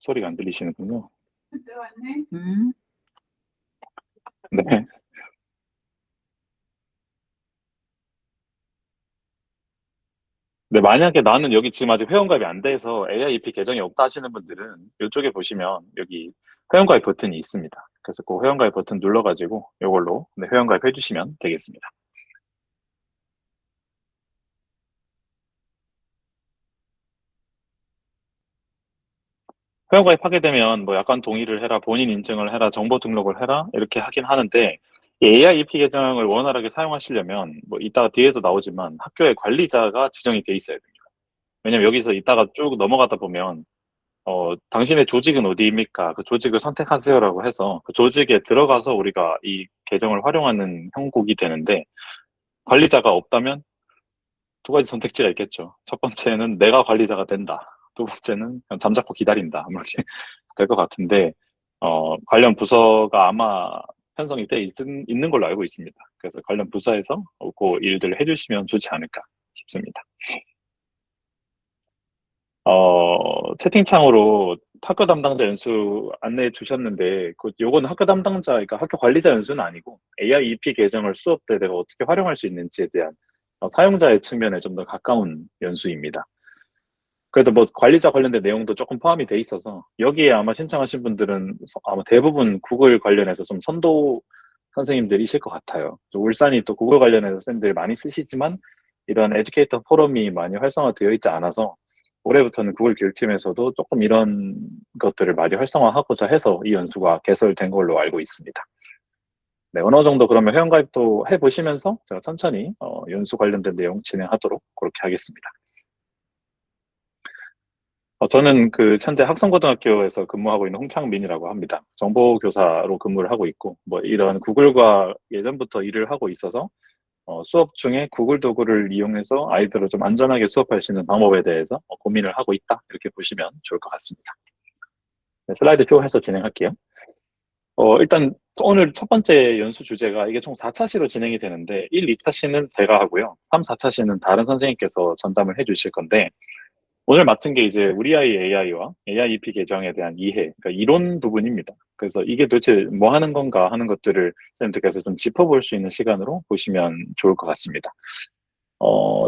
소리가 안 들리시는군요. 들어왔네. 네. 네, 만약에 나는 여기 지금 아직 회원가입이 안 돼서 AIEP 계정이 없다 하시는 분들은 이쪽에 보시면 여기 회원가입 버튼이 있습니다. 그래서 그 회원가입 버튼 눌러가지고 이걸로 네, 회원가입 해주시면 되겠습니다. 회원가입하게 되면 뭐 약관 동의를 해라, 본인 인증을 해라, 정보 등록을 해라 이렇게 하긴 하는데 이 AIEP 계정을 원활하게 사용하시려면 뭐 이따가 뒤에도 나오지만 학교의 관리자가 지정이 돼 있어야 됩니다. 왜냐면 여기서 이따가 쭉 넘어가다 보면 당신의 조직은 어디입니까? 그 조직을 선택하세요라고 해서 그 조직에 들어가서 우리가 이 계정을 활용하는 형국이 되는데 관리자가 없다면 두 가지 선택지가 있겠죠. 첫 번째는 내가 관리자가 된다. 두 번째는 그냥 잠자코 기다린다. 뭐 이렇게 될 것 같은데 관련 부서가 아마 편성이 돼 있는 걸로 알고 있습니다. 그래서 관련 부서에서 그 일들을 해주시면 좋지 않을까 싶습니다. 채팅창으로 학교 담당자 연수 안내해 주셨는데, 요건 학교 담당자, 그러니까 학교 관리자 연수는 아니고, AIEP 계정을 수업 때 내가 어떻게 활용할 수 있는지에 대한 사용자의 측면에 좀 더 가까운 연수입니다. 그래도 뭐 관리자 관련된 내용도 조금 포함이 돼 있어서, 여기에 아마 신청하신 분들은 아마 대부분 구글 관련해서 좀 선도 선생님들이실 것 같아요. 울산이 또 구글 관련해서 선생님들이 많이 쓰시지만, 이런 에듀케이터 포럼이 많이 활성화되어 있지 않아서, 올해부터는 구글 교육팀에서도 조금 이런 것들을 많이 활성화하고자 해서 이 연수가 개설된 걸로 알고 있습니다. 네, 어느 정도 그러면 회원가입도 해보시면서 제가 천천히 연수 관련된 내용 진행하도록 그렇게 하겠습니다. 저는 그 현재 학성고등학교에서 근무하고 있는 홍창민이라고 합니다. 정보교사로 근무를 하고 있고, 뭐 이런 구글과 예전부터 일을 하고 있어서 수업 중에 구글 도구를 이용해서 아이들을 좀 안전하게 수업할 수 있는 방법에 대해서 고민을 하고 있다. 이렇게 보시면 좋을 것 같습니다. 네, 슬라이드 쭉 해서 진행할게요. 일단 오늘 첫 번째 연수 주제가 이게 총 4차 시로 진행이 되는데 1, 2차 시는 제가 하고요. 3, 4차 시는 다른 선생님께서 전담을 해 주실 건데 오늘 맡은 게 이제 우리 아이 AI와 AIEP 계정에 대한 이해, 그러니까 이론 부분입니다. 그래서 이게 도대체 뭐 하는 건가 하는 것들을 선생님들께서 좀 짚어볼 수 있는 시간으로 보시면 좋을 것 같습니다.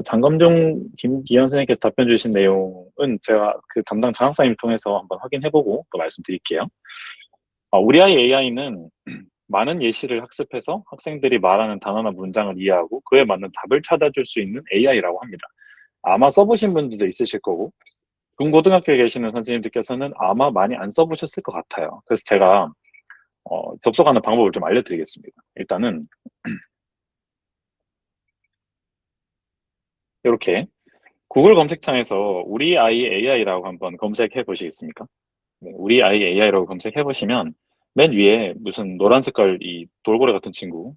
장검중 김기현 선생님께서 답변 주신 내용은 제가 그 담당 장학사님 통해서 한번 확인해보고 또 말씀드릴게요. 우리 아이 AI는 많은 예시를 학습해서 학생들이 말하는 단어나 문장을 이해하고 그에 맞는 답을 찾아줄 수 있는 AI라고 합니다. 아마 써보신 분들도 있으실 거고 중고등학교에 계시는 선생님들께서는 아마 많이 안 써보셨을 것 같아요. 그래서 제가 접속하는 방법을 좀 알려드리겠습니다. 일단은 이렇게 구글 검색창에서 우리 아이 AI라고 한번 검색해 보시겠습니까? 네, 우리 아이 AI라고 검색해 보시면 맨 위에 무슨 노란 색깔 이 돌고래 같은 친구,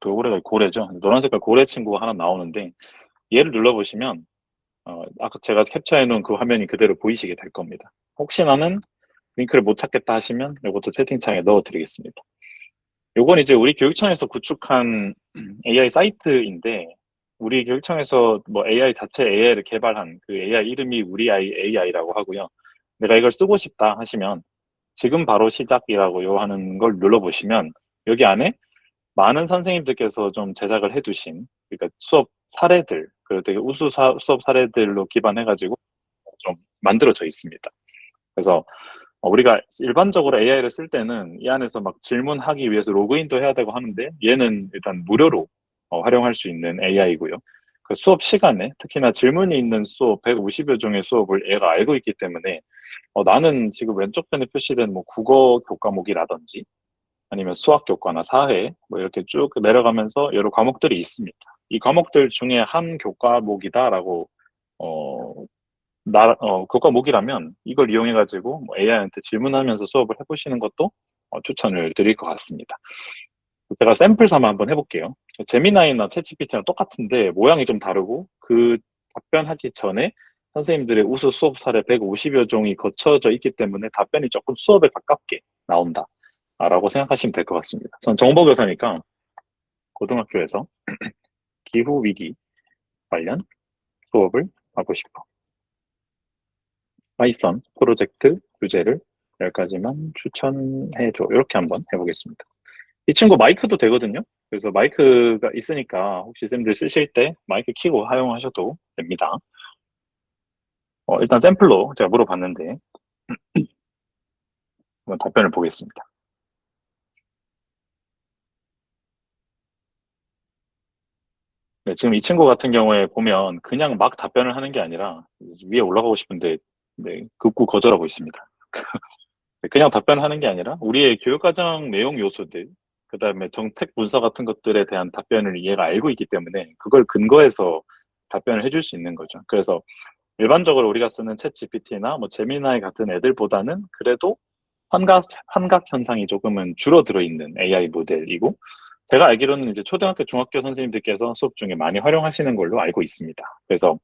돌고래가 고래죠. 노란 색깔 고래 친구가 하나 나오는데 얘를 눌러보시면 아까 제가 캡처해 놓은 그 화면이 그대로 보이시게 될 겁니다. 혹시나는 링크를 못 찾겠다 하시면 이것도 채팅창에 넣어 드리겠습니다. 요건 이제 우리 교육청에서 구축한 AI 사이트인데 우리 교육청에서 뭐 AI 자체 AI를 개발한 그 AI 이름이 우리 아이 AI라고 하고요. 내가 이걸 쓰고 싶다 하시면 지금 바로 시작이라고 요 하는 걸 눌러보시면 여기 안에 많은 선생님들께서 좀 제작을 해두신 그러니까 수업 사례들 그 되게 우수 수업 사례들로 기반해가지고 좀 만들어져 있습니다. 그래서 우리가 일반적으로 AI를 쓸 때는 이 안에서 막 질문하기 위해서 로그인도 해야 되고 하는데 얘는 일단 무료로 활용할 수 있는 AI고요. 그 수업 시간에 특히나 질문이 있는 수업 150여 종의 수업을 얘가 알고 있기 때문에 나는 지금 왼쪽 편에 표시된 뭐 국어 교과목이라든지 아니면 수학 교과나 사회 뭐 이렇게 쭉 내려가면서 여러 과목들이 있습니다. 이 과목들 중에 한 교과목이다라고 교과목이라면 이걸 이용해가지고 뭐 AI한테 질문하면서 수업을 해보시는 것도 추천을 드릴 것 같습니다. 제가 샘플 삼아 한번 해볼게요. 제미나이나 챗GPT랑 똑같은데 모양이 좀 다르고 그 답변하기 전에 선생님들의 우수 수업 사례 150여 종이 거쳐져 있기 때문에 답변이 조금 수업에 가깝게 나온다. 라고 생각하시면 될 것 같습니다. 전 정보교사니까 고등학교에서 기후위기 관련 수업을 하고 싶어. 파이썬 프로젝트 주제를 10가지만 추천해줘. 이렇게 한번 해보겠습니다. 이 친구 마이크도 되거든요. 그래서 마이크가 있으니까 혹시 쌤들 쓰실 때 마이크 켜고 사용하셔도 됩니다. 일단 샘플로 제가 물어봤는데 한번 답변을 보겠습니다. 네, 지금 이 친구 같은 경우에 보면 그냥 막 답변을 하는 게 아니라 위에 올라가고 싶은데 네, 극구 거절하고 있습니다. 그냥 답변하는 게 아니라 우리의 교육과정 내용 요소들, 그다음에 정책 문서 같은 것들에 대한 답변을 얘가 알고 있기 때문에 그걸 근거해서 답변을 해줄 수 있는 거죠. 그래서 일반적으로 우리가 쓰는 챗 GPT나 뭐 제미나이 같은 애들보다는 그래도 환각 현상이 조금은 줄어들어 있는 AI 모델이고, 제가 알기로는 이제 초등학교, 중학교 선생님들께서 수업 중에 많이 활용하시는 걸로 알고 있습니다. 그래서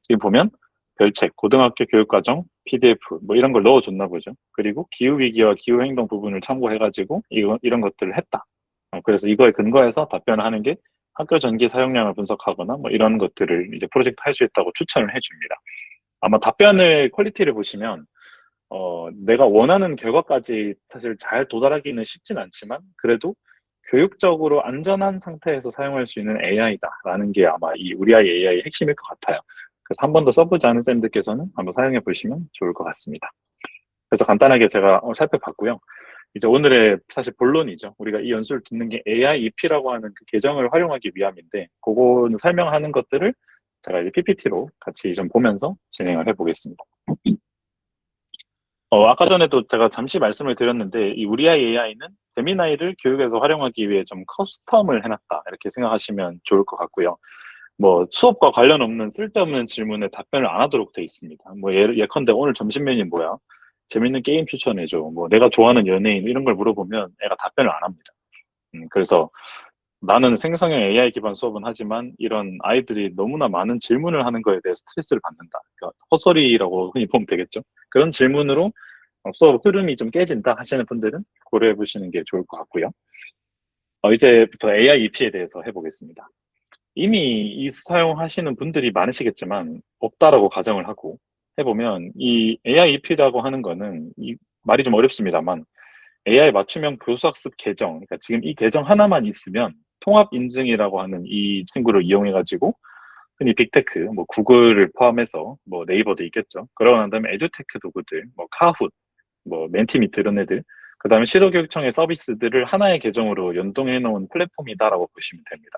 지금 보면 별책, 고등학교 교육과정, PDF 뭐 이런 걸 넣어줬나 보죠. 그리고 기후위기와 기후행동 부분을 참고해가지고 이런 것들을 했다. 그래서 이거에 근거해서 답변을 하는 게 학교 전기 사용량을 분석하거나 뭐 이런 것들을 이제 프로젝트 할 수 있다고 추천을 해줍니다. 아마 답변을 퀄리티를 보시면 내가 원하는 결과까지 사실 잘 도달하기는 쉽진 않지만 그래도 교육적으로 안전한 상태에서 사용할 수 있는 AI다라는 게 아마 이 우리 아이 AI의 핵심일 것 같아요. 그래서 한 번도 써보지 않은 쌤들께서는 한번 사용해 보시면 좋을 것 같습니다. 그래서 간단하게 제가 살펴봤고요. 이제 오늘의 사실 본론이죠. 우리가 이 연수를 듣는 게 AI EP라고 하는 그 계정을 활용하기 위함인데, 그거는 설명하는 것들을 제가 이제 PPT로 같이 좀 보면서 진행을 해보겠습니다. 아까 전에도 제가 잠시 말씀을 드렸는데, 이 우리 아이 AI는 제미나이를 교육에서 활용하기 위해 좀 커스텀을 해놨다. 이렇게 생각하시면 좋을 것 같고요. 뭐 수업과 관련 없는 쓸데없는 질문에 답변을 안 하도록 돼 있습니다. 뭐 예컨대 오늘 점심 메뉴 뭐야? 재밌는 게임 추천해줘. 뭐 내가 좋아하는 연예인 이런 걸 물어보면 애가 답변을 안 합니다. 그래서 나는 생성형 AI 기반 수업은 하지만 이런 아이들이 너무나 많은 질문을 하는 거에 대해 스트레스를 받는다. 그러니까 헛소리라고 흔히 보면 되겠죠. 그런 질문으로 수업 흐름이 좀 깨진다 하시는 분들은 고려해 보시는 게 좋을 것 같고요. 이제부터 AI EP에 대해서 해보겠습니다. 이미 이 사용하시는 분들이 많으시겠지만 없다라고 가정을 하고 해보면 이 AI EP라고 하는 거는 이 말이 좀 어렵습니다만 AI 맞춤형 교수학습 계정, 그러니까 지금 이 계정 하나만 있으면 통합 인증이라고 하는 이 친구를 이용해 가지고 흔히 빅테크, 뭐 구글을 포함해서 뭐 네이버도 있겠죠. 그러고 난 다음에 에듀테크 도구들, 뭐 카훗, 뭐 멘티미트 이런 애들, 그다음에 시도교육청의 서비스들을 하나의 계정으로 연동해 놓은 플랫폼이다라고 보시면 됩니다.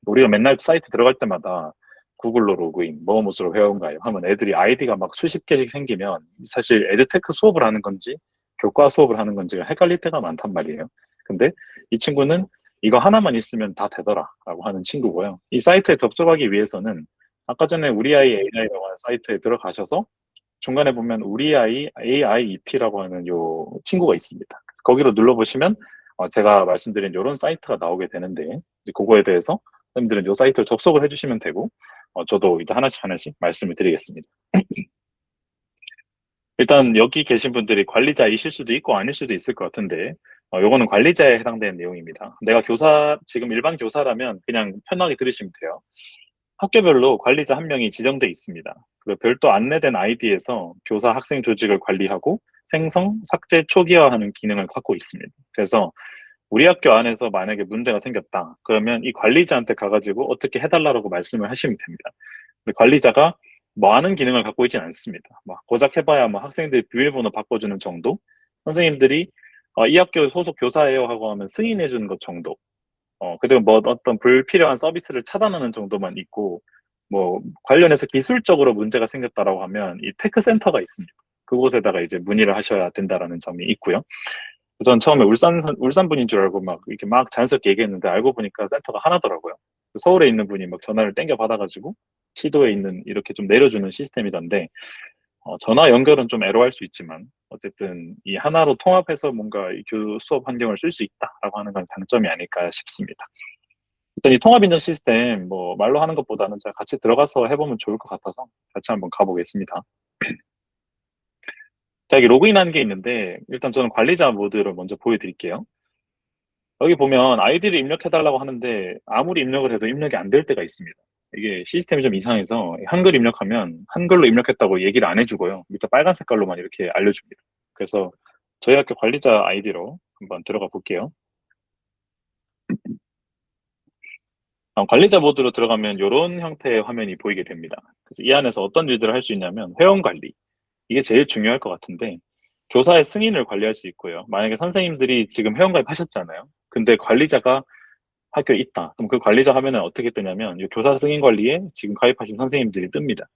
우리가 맨날 사이트 들어갈 때마다 구글로 로그인, 뭐뭇으로 회원가입 하면 애들이 아이디가 막 수십 개씩 생기면 사실 에듀테크 수업을 하는 건지 교과 수업을 하는 건지가 헷갈릴 때가 많단 말이에요. 근데 이 친구는 이거 하나만 있으면 다 되더라라고 하는 친구고요. 이 사이트에 접속하기 위해서는 아까 전에 우리 아이 AI라고 하는 사이트에 들어가셔서 중간에 보면 우리 아이 AIEP라고 하는 요 친구가 있습니다. 그래서 거기로 눌러보시면 제가 말씀드린 이런 사이트가 나오게 되는데 이제 그거에 대해서 선생님들은 이 사이트를 접속을 해주시면 되고 저도 이제 하나씩 하나씩 말씀을 드리겠습니다. 일단 여기 계신 분들이 관리자이실 수도 있고 아닐 수도 있을 것 같은데 요거는 관리자에 해당되는 내용입니다. 내가 지금 일반 교사라면 그냥 편하게 들으시면 돼요. 학교별로 관리자 한 명이 지정돼 있습니다. 그리고 별도 안내된 아이디에서 교사 학생 조직을 관리하고 생성, 삭제, 초기화하는 기능을 갖고 있습니다. 그래서 우리 학교 안에서 만약에 문제가 생겼다. 그러면 이 관리자한테 가가지고 어떻게 해달라고 말씀을 하시면 됩니다. 근데 관리자가 많은 기능을 갖고 있지는 않습니다. 막 고작 해봐야 뭐 학생들 비밀번호 바꿔주는 정도, 선생님들이 이 학교 소속 교사예요 하고 하면 승인해 주는 것 정도, 그리고 뭐 어떤 불필요한 서비스를 차단하는 정도만 있고, 뭐 관련해서 기술적으로 문제가 생겼다라고 하면 이 테크센터가 있습니다. 그곳에다가 이제 문의를 하셔야 된다라는 점이 있고요. 전 처음에 울산 분인 줄 알고 막 이렇게 막 자연스럽게 얘기했는데 알고 보니까 센터가 하나더라고요. 서울에 있는 분이 막 전화를 땡겨 받아가지고 시도에 있는 이렇게 좀 내려주는 시스템이던데, 전화 연결은 좀 애로할 수 있지만 어쨌든 이 하나로 통합해서 뭔가 이 수업 환경을 쓸 수 있다라고 하는 건 장점이 아닐까 싶습니다. 일단 이 통합 인증 시스템 뭐 말로 하는 것보다는 제가 같이 들어가서 해보면 좋을 것 같아서 같이 한번 가보겠습니다. 자, 여기 로그인하는 게 있는데 일단 저는 관리자 모드를 먼저 보여드릴게요. 여기 보면 아이디를 입력해달라고 하는데 아무리 입력을 해도 입력이 안 될 때가 있습니다. 이게 시스템이 좀 이상해서 한글 입력하면 한글로 입력했다고 얘기를 안 해주고요. 밑에 빨간 색깔로만 이렇게 알려줍니다. 그래서 저희 학교 관리자 아이디로 한번 들어가 볼게요. 관리자 모드로 들어가면 이런 형태의 화면이 보이게 됩니다. 그래서 이 안에서 어떤 일들을 할 수 있냐면 회원 관리, 이게 제일 중요할 것 같은데 교사의 승인을 관리할 수 있고요. 만약에 선생님들이 지금 회원 가입하셨잖아요. 근데 관리자가 학교에 있다. 그럼 그 관리자 화면은 어떻게 뜨냐면 이 교사 승인 관리에 지금 가입하신 선생님들이 뜹니다.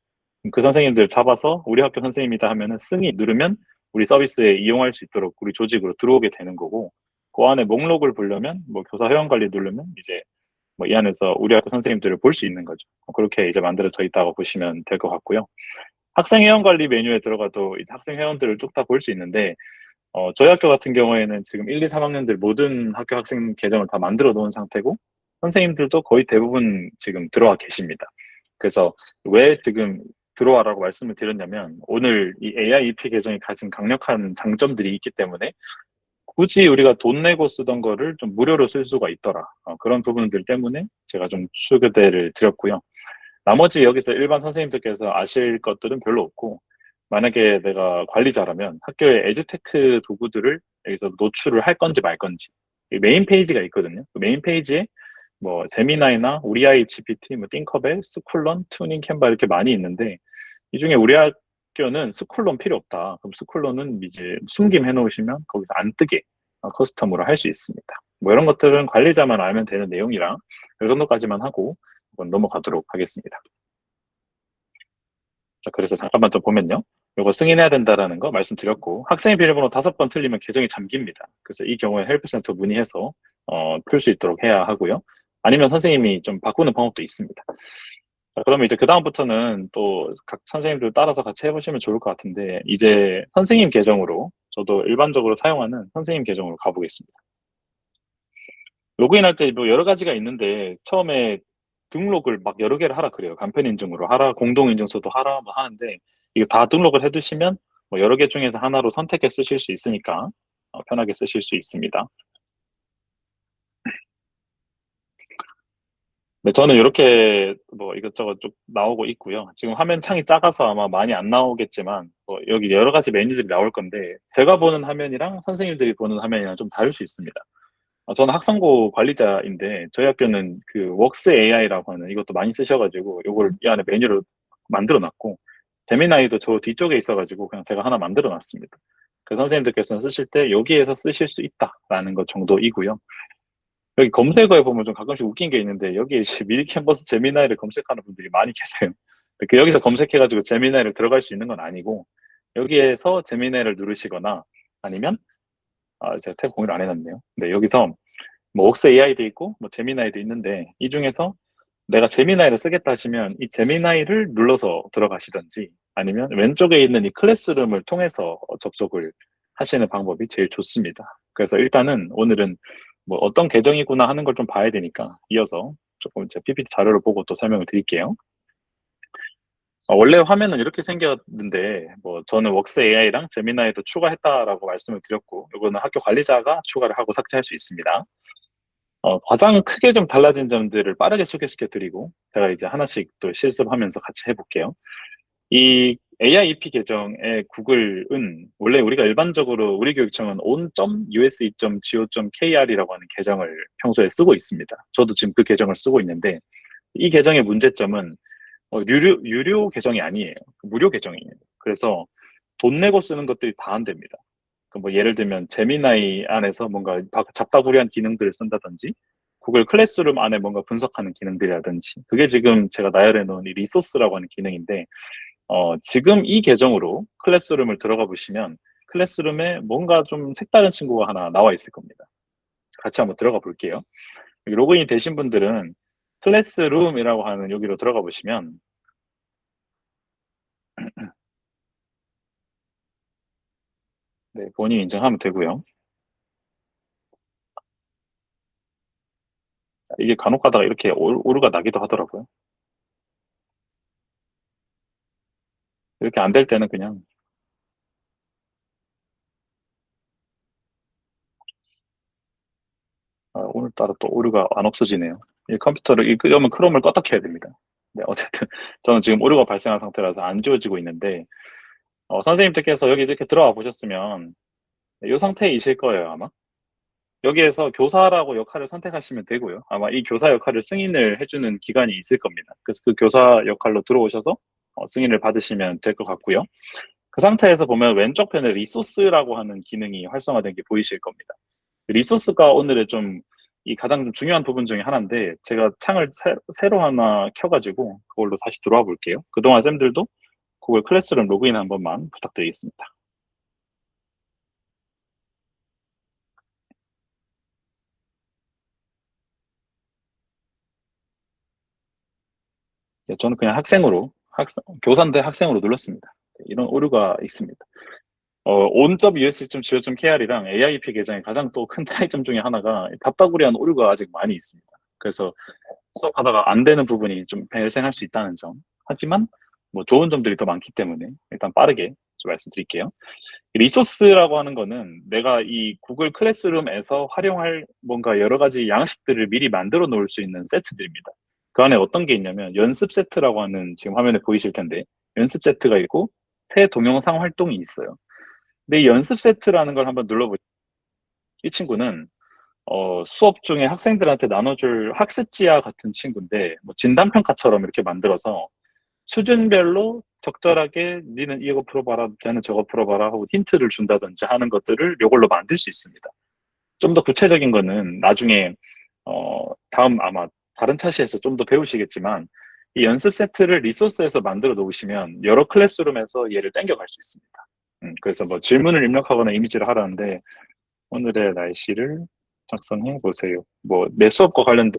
그럼 그 선생님들 잡아서 우리 학교 선생님이다 하면은 승인 누르면 우리 서비스에 이용할 수 있도록 우리 조직으로 들어오게 되는 거고, 그 안에 목록을 보려면 뭐 교사 회원 관리 누르면 이제 뭐 이 안에서 우리 학교 선생님들을 볼 수 있는 거죠. 그렇게 이제 만들어져 있다고 보시면 될 것 같고요. 학생 회원 관리 메뉴에 들어가도 이제 학생 회원들을 쭉 다 볼 수 있는데, 저희 학교 같은 경우에는 지금 1, 2, 3학년들 모든 학교 학생 계정을 다 만들어 놓은 상태고, 선생님들도 거의 대부분 지금 들어와 계십니다. 그래서 왜 지금 들어와라고 말씀을 드렸냐면, 오늘 이 AIEP 계정이 가진 강력한 장점들이 있기 때문에 굳이 우리가 돈 내고 쓰던 거를 좀 무료로 쓸 수가 있더라. 그런 부분들 때문에 제가 좀 추가대를 드렸고요. 나머지 여기서 일반 선생님들께서 아실 것들은 별로 없고, 만약에 내가 관리자라면 학교의 에듀테크 도구들을 여기서 노출을 할 건지 말 건지, 이 메인 페이지가 있거든요. 그 메인 페이지에 뭐 제미나이나 우리 아이 GPT, 뭐 띵커벨, 스쿨런, 튜닝, 캔바 이렇게 많이 있는데, 이 중에 우리 학교는 스쿨런 필요 없다. 그럼 스쿨런은 이제 숨김해 놓으시면 거기서 안 뜨게 커스텀으로 할 수 있습니다. 뭐 이런 것들은 관리자만 알면 되는 내용이라 이 정도까지만 하고 한번 넘어가도록 하겠습니다. 자, 그래서 잠깐만 더 보면요. 요거 승인해야 된다라는 거 말씀드렸고, 학생의 비밀번호 5번 틀리면 계정이 잠깁니다. 그래서 이 경우에 헬프센터 문의해서 풀 수 있도록 해야 하고요. 아니면 선생님이 좀 바꾸는 방법도 있습니다. 자, 그러면 이제 그다음부터는 또 각 선생님들 따라서 같이 해보시면 좋을 것 같은데, 이제 선생님 계정으로, 저도 일반적으로 사용하는 선생님 계정으로 가보겠습니다. 로그인할 때 뭐 여러 가지가 있는데, 처음에 등록을 막 여러 개를 하라 그래요. 간편 인증으로 하라, 공동 인증서도 하라 뭐 하는데, 이거 다 등록을 해두시면 뭐 여러 개 중에서 하나로 선택해 쓰실 수 있으니까 편하게 쓰실 수 있습니다. 네, 저는 이렇게 뭐 이것저것 쭉 나오고 있고요. 지금 화면 창이 작아서 아마 많이 안 나오겠지만, 뭐 여기 여러 가지 메뉴들이 나올 건데, 제가 보는 화면이랑 선생님들이 보는 화면이랑 좀 다를 수 있습니다. 저는 학생부 관리자인데 저희 학교는 그 웍스 AI라고 하는 이것도 많이 쓰셔가지고 이걸 이 안에 메뉴를 만들어 놨고, 재미나이도 저 뒤쪽에 있어가지고 그냥 제가 하나 만들어 놨습니다. 그 선생님들께서는 쓰실 때 여기에서 쓰실 수 있다라는 것 정도이고요. 여기 검색어에 보면 좀 가끔씩 웃긴 게 있는데, 여기 미리 캔버스 재미나이를 검색하는 분들이 많이 계세요. 그 여기서 검색해가지고 재미나이를 들어갈 수 있는 건 아니고, 여기에서 재미나이를 누르시거나 아니면 제가 탭 공유를 안 해놨네요. 네, 여기서 뭐 웍스 AI도 있고 뭐 제미나이도 있는데, 이 중에서 내가 제미나이를 쓰겠다 하시면 이 제미나이를 눌러서 들어가시든지, 아니면 왼쪽에 있는 이 클래스룸을 통해서 접속을 하시는 방법이 제일 좋습니다. 그래서 일단은 오늘은 뭐 어떤 계정이구나 하는 걸 좀 봐야 되니까 이어서 조금 제 PPT 자료를 보고 또 설명을 드릴게요. 원래 화면은 이렇게 생겼는데, 뭐 저는 웍스 AI랑 제미나이도 추가했다라고 말씀을 드렸고, 이거는 학교 관리자가 추가를 하고 삭제할 수 있습니다. 가장 크게 좀 달라진 점들을 빠르게 소개시켜 드리고, 제가 이제 하나씩 또 실습하면서 같이 해볼게요. 이 AIEP 계정의 구글은 원래 우리가 일반적으로 우리 교육청은 on.use.go.kr이라고 하는 계정을 평소에 쓰고 있습니다. 저도 지금 그 계정을 쓰고 있는데, 이 계정의 문제점은 유료 계정이 아니에요. 무료 계정이에요. 그래서 돈 내고 쓰는 것들이 다 안 됩니다. 뭐 예를 들면 제미나이 안에서 뭔가 잡다구리한 기능들을 쓴다든지, 구글 클래스룸 안에 뭔가 분석하는 기능들이라든지, 그게 지금 제가 나열해 놓은 이 리소스라고 하는 기능인데, 지금 이 계정으로 클래스룸을 들어가 보시면 클래스룸에 뭔가 좀 색다른 친구가 하나 나와 있을 겁니다. 같이 한번 들어가 볼게요. 여기 로그인 되신 분들은 클래스룸이라고 하는 여기로 들어가 보시면, 네, 본인 인증하면 되고요. 이게 간혹 가다가 이렇게 오류가 나기도 하더라고요. 이렇게 안 될 때는 그냥, 오늘따라 또 오류가 안 없어지네요. 이 컴퓨터를 이끄려면 크롬을 껐다 켜야 됩니다. 네, 어쨌든 저는 지금 오류가 발생한 상태라서 안 지워지고 있는데, 선생님들께서 여기 이렇게 들어와 보셨으면 이 상태이실 거예요, 아마. 여기에서 교사라고 역할을 선택하시면 되고요. 아마 이 교사 역할을 승인을 해주는 기관이 있을 겁니다. 그래서 그 교사 역할로 들어오셔서 승인을 받으시면 될 것 같고요. 그 상태에서 보면 왼쪽 편에 리소스라고 하는 기능이 활성화된 게 보이실 겁니다. 리소스가 오늘의 좀 이 가장 좀 중요한 부분 중에 하나인데 제가 창을 새로 하나 켜가지고 그걸로 다시 들어와 볼게요. 그동안 쌤들도 구글 클래스룸 로그인 한 번만 부탁드리겠습니다. 네, 저는 그냥 교사인데 학생으로 눌렀습니다. 네, 이런 오류가 있습니다. on.usb.co.kr이랑 AIP 계정의 가장 또 큰 차이점 중에 하나가 답답구리한 오류가 아직 많이 있습니다. 그래서 수업하다가 안 되는 부분이 좀 발생할 수 있다는 점. 하지만 뭐 좋은 점들이 더 많기 때문에 일단 빠르게 좀 말씀드릴게요. 리소스라고 하는 거는 내가 이 구글 클래스룸에서 활용할 뭔가 여러 가지 양식들을 미리 만들어 놓을 수 있는 세트들입니다. 그 안에 어떤 게 있냐면 연습 세트라고 하는 지금 화면에 보이실 텐데 연습 세트가 있고 새 동영상 활동이 있어요. 근데 이 연습 세트라는 걸 한번 눌러보시면 이 친구는 수업 중에 학생들한테 나눠줄 학습지와 같은 친구인데 뭐 진단평가처럼 이렇게 만들어서 수준별로 적절하게 니는 이거 풀어봐라, 쟤는 저거 풀어봐라 하고 힌트를 준다든지 하는 것들을 이걸로 만들 수 있습니다. 좀 더 구체적인 거는 나중에 다음 아마 다른 차시에서 좀 더 배우시겠지만 이 연습 세트를 리소스에서 만들어 놓으시면 여러 클래스룸에서 얘를 땡겨갈 수 있습니다. 그래서 뭐 질문을 입력하거나 이미지를 하라는데 오늘의 날씨를 작성해 보세요. 뭐 내 수업과 관련된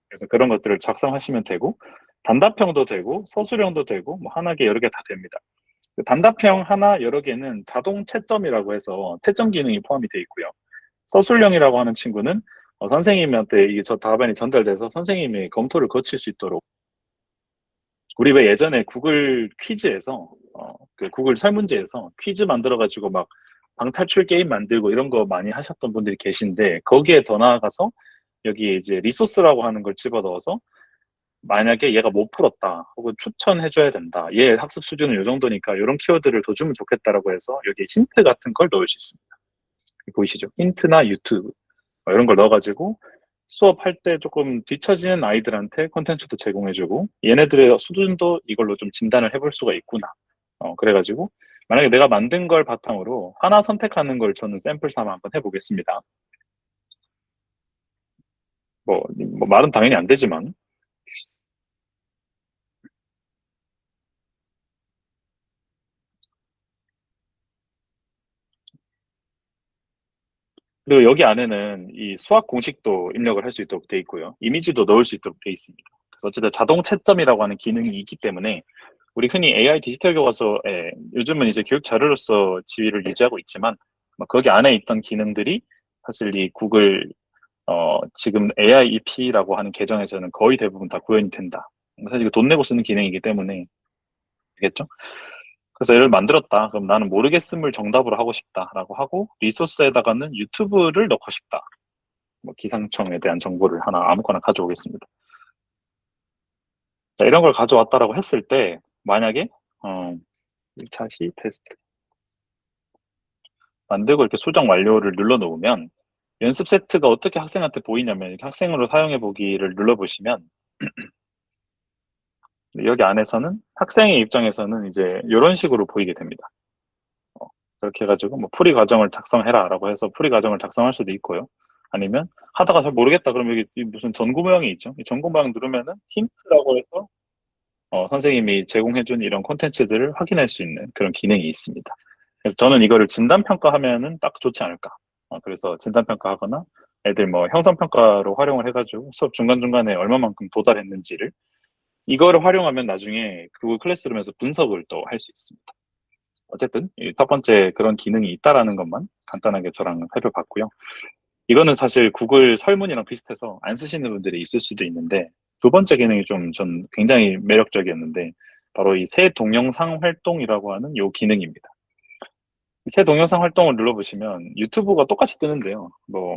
그래서 그런 것들을 작성하시면 되고 단답형도 되고 서술형도 되고 뭐 하나 개 여러 개 다 됩니다. 그 단답형 하나 여러 개는 자동 채점이라고 해서 채점 기능이 포함이 되어 있고요. 서술형이라고 하는 친구는 선생님한테 이게 저 답안이 전달돼서 선생님이 검토를 거칠 수 있도록 우리 왜 예전에 구글 퀴즈에서 그 구글 설문지에서 퀴즈 만들어 가지고 막 방탈출 게임 만들고 이런 거 많이 하셨던 분들이 계신데 거기에 더 나아가서 여기에 이제 리소스라고 하는 걸 집어넣어서 만약에 얘가 못 풀었다 혹은 추천해 줘야 된다. 얘 학습 수준은 요 정도니까 요런 키워드를 더 주면 좋겠다라고 해서 여기에 힌트 같은 걸 넣을 수 있습니다. 보이시죠? 힌트나 유튜브 이런 걸 넣어 가지고 수업할 때 조금 뒤처지는 아이들한테 콘텐츠도 제공해 주고 얘네들의 수준도 이걸로 좀 진단을 해볼 수가 있구나. 그래 가지고 만약에 내가 만든 걸 바탕으로 하나 선택하는 걸 저는 샘플 삼아 한번 해 보겠습니다. 뭐 말은 당연히 안 되지만 그리고 여기 안에는 이 수학 공식도 입력을 할 수 있도록 돼 있고요. 이미지도 넣을 수 있도록 돼 있습니다. 그래서 어쨌든 자동 채점이라고 하는 기능이 있기 때문에 우리 흔히 AI 디지털 교과서에 요즘은 이제 교육 자료로서 지위를 유지하고 있지만 거기 안에 있던 기능들이 사실 이 구글 지금 AIEP라고 하는 계정에서는 거의 대부분 다 구현이 된다. 사실 이거 돈 내고 쓰는 기능이기 때문에 알겠죠? 그래서 얘를 만들었다. 그럼 나는 모르겠음을 정답으로 하고 싶다라고 하고 리소스에다가는 유튜브를 넣고 싶다. 뭐 기상청에 대한 정보를 하나 아무거나 가져오겠습니다. 자, 이런 걸 가져왔다라고 했을 때 만약에 어, 1차 테스트 만들고 이렇게 수정 완료를 눌러 놓으면 연습 세트가 어떻게 학생한테 보이냐면 이렇게 학생으로 사용해 보기를 눌러 보시면 여기 안에서는 학생의 입장에서는 이제 이런 식으로 보이게 됩니다. 그렇게 해가지고 뭐 풀이 과정을 작성해라라고 해서 풀이 과정을 작성할 수도 있고요. 아니면 하다가 잘 모르겠다 그러면 여기 무슨 전구 모양이 있죠. 이 전구 모양 누르면은 힌트라고 해서 선생님이 제공해준 이런 콘텐츠들을 확인할 수 있는 그런 기능이 있습니다. 그래서 저는 이거를 진단평가하면은 딱 좋지 않을까. 그래서 진단평가하거나 애들 뭐 형성평가로 활용을 해가지고 수업 중간중간에 얼마만큼 도달했는지를 이거를 활용하면 나중에 구글 클래스룸에서 분석을 또 할 수 있습니다. 어쨌든 첫 번째 그런 기능이 있다라는 것만 간단하게 저랑 살펴봤고요. 이거는 사실 구글 설문이랑 비슷해서 안 쓰시는 분들이 있을 수도 있는데 두 번째 기능이 좀 전 굉장히 매력적이었는데 바로 이 새 동영상 활동이라고 하는 요 기능입니다. 새 동영상 활동을 눌러보시면 유튜브가 똑같이 뜨는데요. 뭐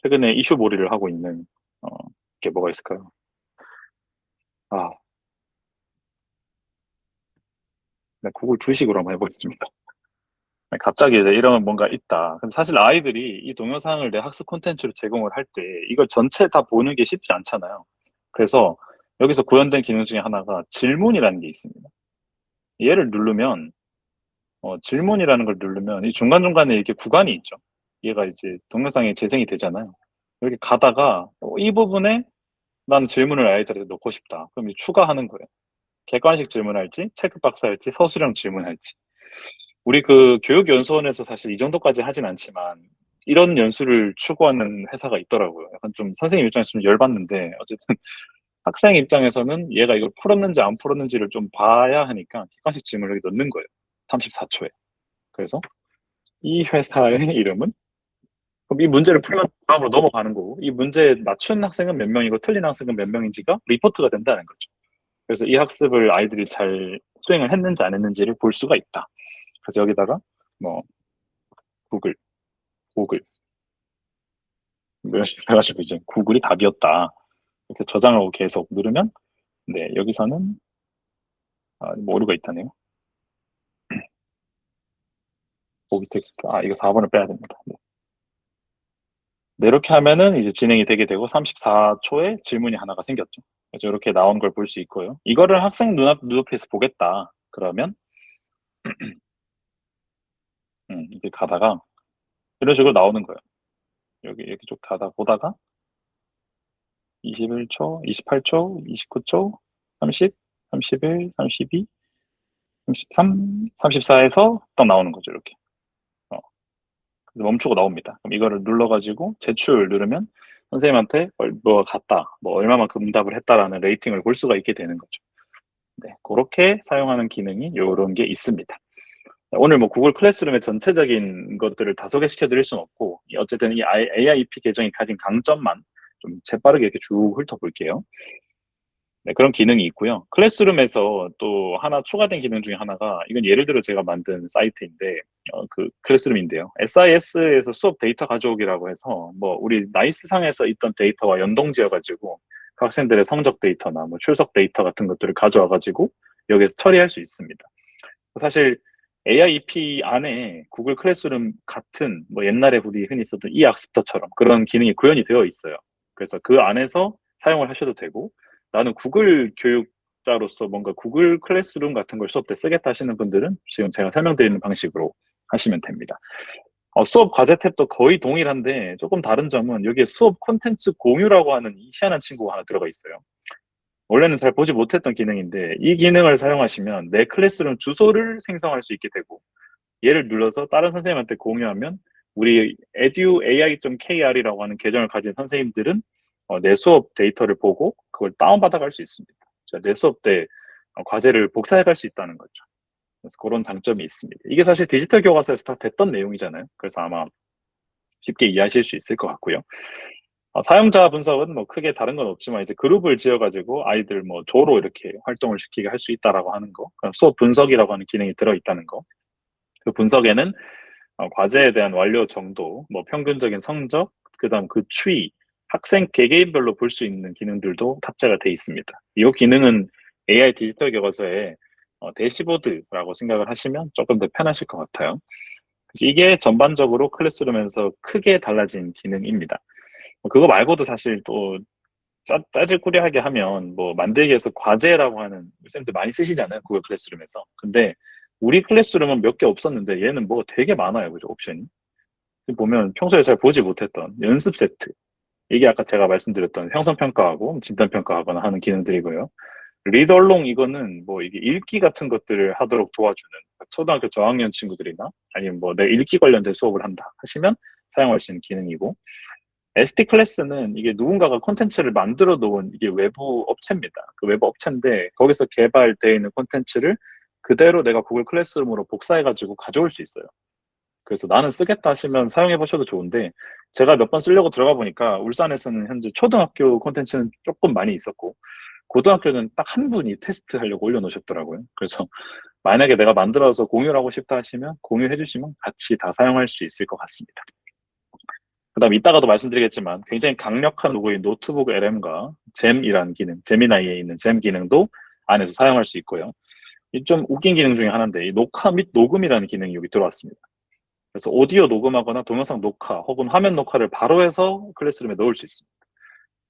최근에 이슈 몰이를 하고 있는 어, 게 뭐가 있을까요? 아, 네, 구글 주식으로 한번 해보겠습니다. 네, 갑자기 이제 이런 뭔가 있다. 근데 사실 아이들이 이 동영상을 내 학습 콘텐츠로 제공을 할 때 이걸 전체 다 보는 게 쉽지 않잖아요. 그래서 여기서 구현된 기능 중에 하나가 질문이라는 게 있습니다. 얘를 누르면 질문이라는 걸 누르면 이 중간중간에 이렇게 구간이 있죠. 얘가 이제 동영상에 재생이 되잖아요. 이렇게 가다가 이 부분에 난 질문을 아이들한테 넣고 싶다. 그럼 이제 추가하는 거예요. 객관식 질문할지, 체크박스 할지, 서술형 질문할지. 우리 그 교육연수원에서 사실 이 정도까지 하진 않지만 이런 연수를 추구하는 회사가 있더라고요. 약간 좀 선생님 입장에서 좀 열받는데 어쨌든 학생 입장에서는 얘가 이걸 풀었는지 안 풀었는지를 좀 봐야 하니까 객관식 질문을 여기 넣는 거예요. 34초에. 그래서 이 회사의 이름은 그럼 이 문제를 풀면 다음으로 넘어가는 거고 이 문제 맞춘 학생은 몇 명이고 틀린 학생은 몇 명인지가 리포트가 된다는 거죠. 그래서 이 학습을 아이들이 잘 수행을 했는지 안 했는지를 볼 수가 있다. 그래서 여기다가 뭐 구글, 구글 이런 식으로 해가지고 이제 구글이 답이었다. 이렇게 저장하고 계속 누르면 네 여기서는 뭐 오류가 있다네요. 보기 텍스트 이거 4번을 빼야 됩니다. 네. 네, 이렇게 하면은 이제 진행이 되게 되고 34초에 질문이 하나가 생겼죠. 그래서 이렇게 나온 걸 볼 수 있고요. 이거를 학생 눈앞에서 보겠다. 그러면 이렇게 가다가 이런 식으로 나오는 거예요. 여기 이렇게 쭉 가다 보다가 21초, 28초, 29초, 30, 31, 32, 33, 34에서 딱 나오는 거죠. 이렇게. 어, 그래서 멈추고 나옵니다. 그럼 이거를 눌러가지고 제출 누르면 선생님한테 뭐 갔다, 뭐 얼마만큼 응답을 했다라는 레이팅을 볼 수가 있게 되는 거죠. 네, 그렇게 사용하는 기능이 이런 게 있습니다. 오늘 뭐 구글 클래스룸의 전체적인 것들을 다 소개시켜 드릴 수는 없고 어쨌든 이 AIP 계정이 가진 강점만 좀 재빠르게 이렇게 쭉 훑어볼게요. 네, 그런 기능이 있고요. 클래스룸에서 또 하나 추가된 기능 중에 하나가 이건 예를 들어 제가 만든 사이트인데 그 클래스룸인데요. SIS에서 수업 데이터 가져오기라고 해서 뭐 우리 나이스상에서 있던 데이터와 연동지어 가지고 그 학생들의 성적 데이터나 뭐 출석 데이터 같은 것들을 가져와 가지고 여기에서 처리할 수 있습니다. 사실 AIP 안에 구글 클래스룸 같은 뭐 옛날에 우리 흔히 썼던 이학습터처럼 그런 기능이 구현이 되어 있어요. 그래서 그 안에서 사용을 하셔도 되고 나는 구글 교육자로서 뭔가 구글 클래스룸 같은 걸 수업 때 쓰겠다 하시는 분들은 지금 제가 설명드리는 방식으로 하시면 됩니다. 수업 과제 탭도 거의 동일한데 조금 다른 점은 여기에 수업 콘텐츠 공유라고 하는 희한한 친구가 하나 들어가 있어요. 원래는 잘 보지 못했던 기능인데 이 기능을 사용하시면 내 클래스룸 주소를 생성할 수 있게 되고 얘를 눌러서 다른 선생님한테 공유하면 우리 eduai.kr이라고 하는 계정을 가진 선생님들은 내 수업 데이터를 보고 그걸 다운받아 갈 수 있습니다. 내 수업 때 과제를 복사해 갈 수 있다는 거죠. 그래서 그런 장점이 있습니다. 이게 사실 디지털 교과서에서 다 됐던 내용이잖아요. 그래서 아마 쉽게 이해하실 수 있을 것 같고요. 사용자 분석은 뭐 크게 다른 건 없지만 이제 그룹을 지어가지고 아이들 뭐 조로 이렇게 활동을 시키게 할 수 있다라고 하는 거, 그럼 수업 분석이라고 하는 기능이 들어있다는 거. 그 분석에는 과제에 대한 완료 정도, 뭐 평균적인 성적, 그다음 그 추이, 학생 개개인별로 볼 수 있는 기능들도 탑재가 돼 있습니다. 이 기능은 AI 디지털 교과서의 대시보드라고 생각을 하시면 조금 더 편하실 것 같아요. 이게 전반적으로 클래스룸에서 크게 달라진 기능입니다. 그거 말고도 사실 또 짜질꾸리하게 하면 뭐 만들기에서 과제라고 하는 쌤들 많이 쓰시잖아요. 구글 클래스룸에서. 근데 우리 클래스룸은 몇 개 없었는데 얘는 뭐 되게 많아요. 그죠? 옵션이. 보면 평소에 잘 보지 못했던 연습 세트. 이게 아까 제가 말씀드렸던 형성평가하고 진단평가하거나 하는 기능들이고요. 리더롱 이거는 뭐 이게 읽기 같은 것들을 하도록 도와주는 초등학교 저학년 친구들이나 아니면 뭐 내 읽기 관련된 수업을 한다 하시면 사용할 수 있는 기능이고 SD 클래스는 이게 누군가가 콘텐츠를 만들어 놓은 이게 외부 업체입니다. 그 외부 업체인데 거기서 개발되어 있는 콘텐츠를 그대로 내가 구글 클래스룸으로 복사해가지고 가져올 수 있어요. 그래서 나는 쓰겠다 하시면 사용해 보셔도 좋은데 제가 몇 번 쓰려고 들어가 보니까 울산에서는 현재 초등학교 콘텐츠는 조금 많이 있었고 고등학교는 딱 한 분이 테스트 하려고 올려놓으셨더라고요. 그래서 만약에 내가 만들어서 공유를 하고 싶다 하시면 공유해 주시면 같이 다 사용할 수 있을 것 같습니다. 그다음 이따가도 말씀드리겠지만 굉장히 강력한 로고인 노트북 LM과 잼이라는 기능, 제미나이에 있는 잼 기능도 안에서 사용할 수 있고요. 이 좀 웃긴 기능 중에 하나인데 이 녹화 및 녹음이라는 기능이 여기 들어왔습니다. 그래서 오디오 녹음하거나 동영상 녹화 혹은 화면 녹화를 바로 해서 클래스룸에 넣을 수 있습니다.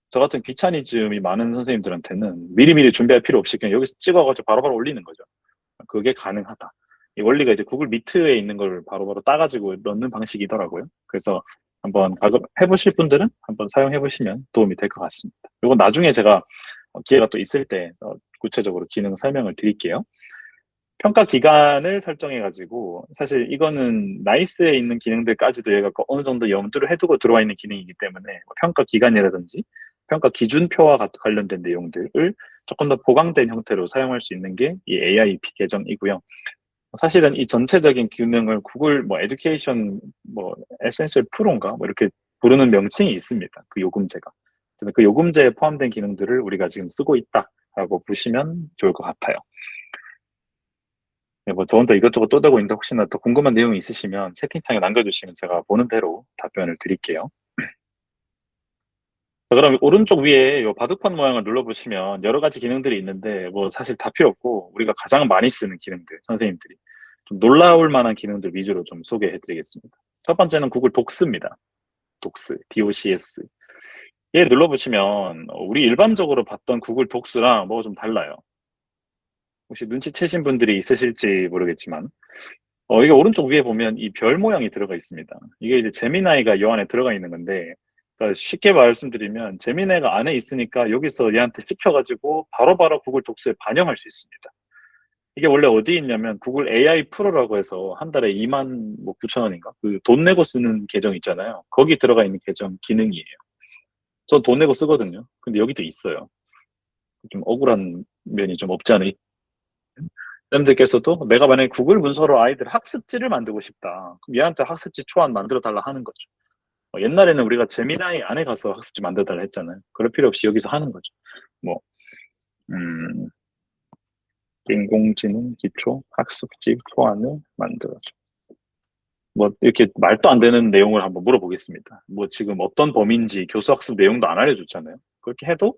저 같은 귀차니즘이 많은 선생님들한테는 미리미리 준비할 필요 없이 그냥 여기서 찍어가지고 바로바로 올리는 거죠. 그게 가능하다. 이 원리가 이제 구글 미트에 있는 걸 바로바로 따가지고 넣는 방식이더라고요. 그래서 한번 해보실 분들은 한번 사용해 보시면 도움이 될 것 같습니다. 이건 나중에 제가 기회가 또 있을 때 구체적으로 기능 설명을 드릴게요. 평가 기간을 설정해 가지고 사실 이거는 나이스에 있는 기능들까지도 얘가 어느 정도 염두를 해두고 들어와 있는 기능이기 때문에 뭐 평가 기간이라든지 평가 기준표와 관련된 내용들을 조금 더 보강된 형태로 사용할 수 있는 게 이 AI 계정이고요. 사실은 이 전체적인 기능을 구글 뭐 에듀케이션 뭐 에센셜 프로인가 뭐 이렇게 부르는 명칭이 있습니다. 그 요금제가. 그 요금제에 포함된 기능들을 우리가 지금 쓰고 있다라고 보시면 좋을 것 같아요. 네, 저 혼자 이것저것 떠들고 있는데 혹시나 더 궁금한 내용이 있으시면 채팅창에 남겨주시면 제가 보는 대로 답변을 드릴게요. 자, 그럼 오른쪽 위에 요 바둑판 모양을 눌러보시면 여러 가지 기능들이 있는데 뭐 사실 다 필요 없고 우리가 가장 많이 쓰는 기능들, 선생님들이 좀 놀라울 만한 기능들 위주로 좀 소개해 드리겠습니다. 첫 번째는 구글 독스입니다. 독스, DOCS. 얘 눌러보시면 우리 일반적으로 봤던 구글 독스랑 뭐가 좀 달라요. 혹시 눈치채신 분들이 있으실지 모르겠지만 이게 오른쪽 위에 보면 이 별 모양이 들어가 있습니다. 이게 이제 제미나이가 요 안에 들어가 있는 건데, 그러니까 쉽게 말씀드리면 제미나이가 안에 있으니까 여기서 얘한테 시켜가지고 바로바로 구글 독스에 반영할 수 있습니다. 이게 원래 어디 있냐면 구글 AI 프로라고 해서 한 달에 2만 뭐 9천 원인가? 그 돈 내고 쓰는 계정 있잖아요. 거기 들어가 있는 계정 기능이에요. 전 돈 내고 쓰거든요. 근데 여기도 있어요. 좀 억울한 면이 좀 없지 않아 있. 쌤들께서도 내가 만약에 구글 문서로 아이들 학습지를 만들고 싶다. 그럼 얘한테 학습지 초안 만들어 달라 하는 거죠. 옛날에는 우리가 제미나이 안에 가서 학습지 만들어 달라 했잖아요. 그럴 필요 없이 여기서 하는 거죠. 뭐, 음, 인공지능 기초 학습지 초안을 만들어줘. 뭐, 이렇게 말도 안 되는 내용을 한번 물어보겠습니다. 뭐, 지금 어떤 범위인지 교수 학습 내용도 안 알려줬잖아요. 그렇게 해도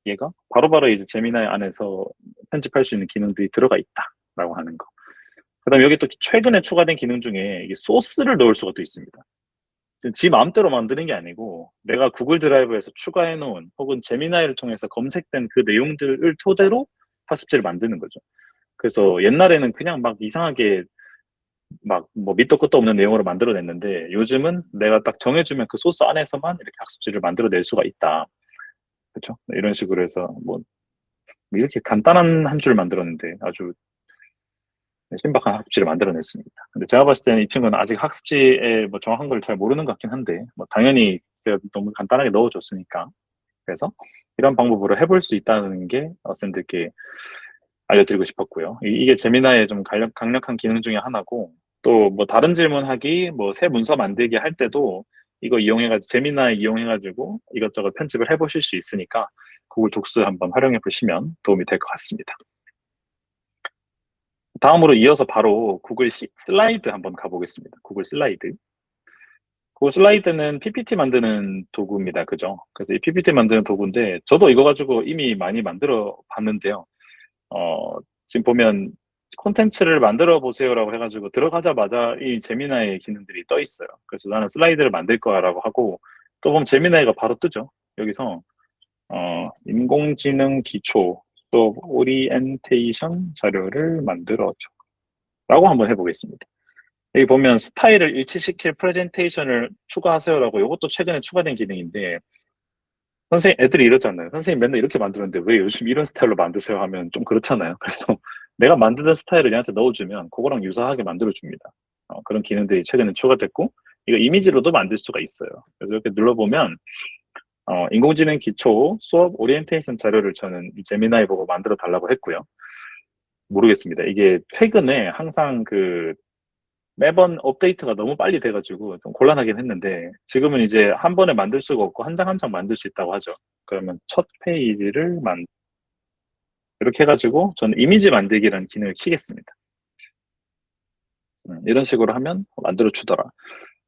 얘가 바로바로 이제 제미나이 안에서 편집할 수 있는 기능들이 들어가 있다라고 하는 거. 그다음에 여기 또 최근에 추가된 기능 중에 이게 소스를 넣을 수가 또 있습니다. 지 마음대로 만드는 게 아니고 내가 구글 드라이브에서 추가해 놓은 혹은 제미나이를 통해서 검색된 그 내용들을 토대로 학습지를 만드는 거죠. 그래서 옛날에는 그냥 막 이상하게 막 뭐 밑도 끝도 없는 내용으로 만들어냈는데 요즘은 내가 딱 정해주면 그 소스 안에서만 이렇게 학습지를 만들어낼 수가 있다. 그렇죠? 이런 식으로 해서 뭐 이렇게 간단한 한 줄 만들었는데 아주 신박한 학습지를 만들어냈습니다. 근데 제가 봤을 때는 이 친구는 아직 학습지에 뭐 정확한 걸 잘 모르는 것 같긴 한데, 뭐 당연히 제가 너무 간단하게 넣어줬으니까. 그래서 이런 방법으로 해볼 수 있다는 게 쌤들께 알려드리고 싶었고요. 이게 제미나의 좀 강력한 기능 중에 하나고, 또 뭐 다른 질문하기, 뭐 새 문서 만들기 할 때도 이거 이용해가지고, 제미나이 이용해가지고 이것저것 편집을 해보실 수 있으니까 구글 독스 한번 활용해 보시면 도움이 될 것 같습니다. 다음으로 이어서 바로 구글 슬라이드 한번 가보겠습니다. 구글 슬라이드. 구글 슬라이드는 PPT 만드는 도구입니다. 그죠? 그래서 이 PPT 만드는 도구인데, 저도 이거 가지고 이미 많이 만들어 봤는데요. 지금 보면 콘텐츠를 만들어 보세요라고 해가지고 들어가자마자 이 제미나이 기능들이 떠 있어요. 그래서 나는 슬라이드를 만들 거야라고 하고, 또 보면 제미나이가 바로 뜨죠. 여기서, 인공지능 기초, 또 오리엔테이션 자료를 만들어줘. 라고 한번 해보겠습니다. 여기 보면 스타일을 일치시킬 프레젠테이션을 추가하세요라고 이것도 최근에 추가된 기능인데 선생님 애들이 이러잖아요. 선생님 맨날 이렇게 만드는데 왜 요즘 이런 스타일로 만드세요 하면 좀 그렇잖아요. 그래서 내가 만드는 스타일을 얘한테 넣어주면 그거랑 유사하게 만들어줍니다. 그런 기능들이 최근에 추가됐고 이거 이미지로도 만들 수가 있어요. 그래서 이렇게 눌러보면 인공지능 기초 수업 오리엔테이션 자료를 저는 이 제미나이 보고 만들어 달라고 했고요. 모르겠습니다. 이게 최근에 항상 매번 업데이트가 너무 빨리 돼가지고 좀 곤란하긴 했는데 지금은 이제 한 번에 만들 수가 없고 한 장 한 장 만들 수 있다고 하죠. 그러면 첫 페이지를 이렇게 해가지고 저는 이미지 만들기라는 기능을 키겠습니다. 이런 식으로 하면 만들어 주더라.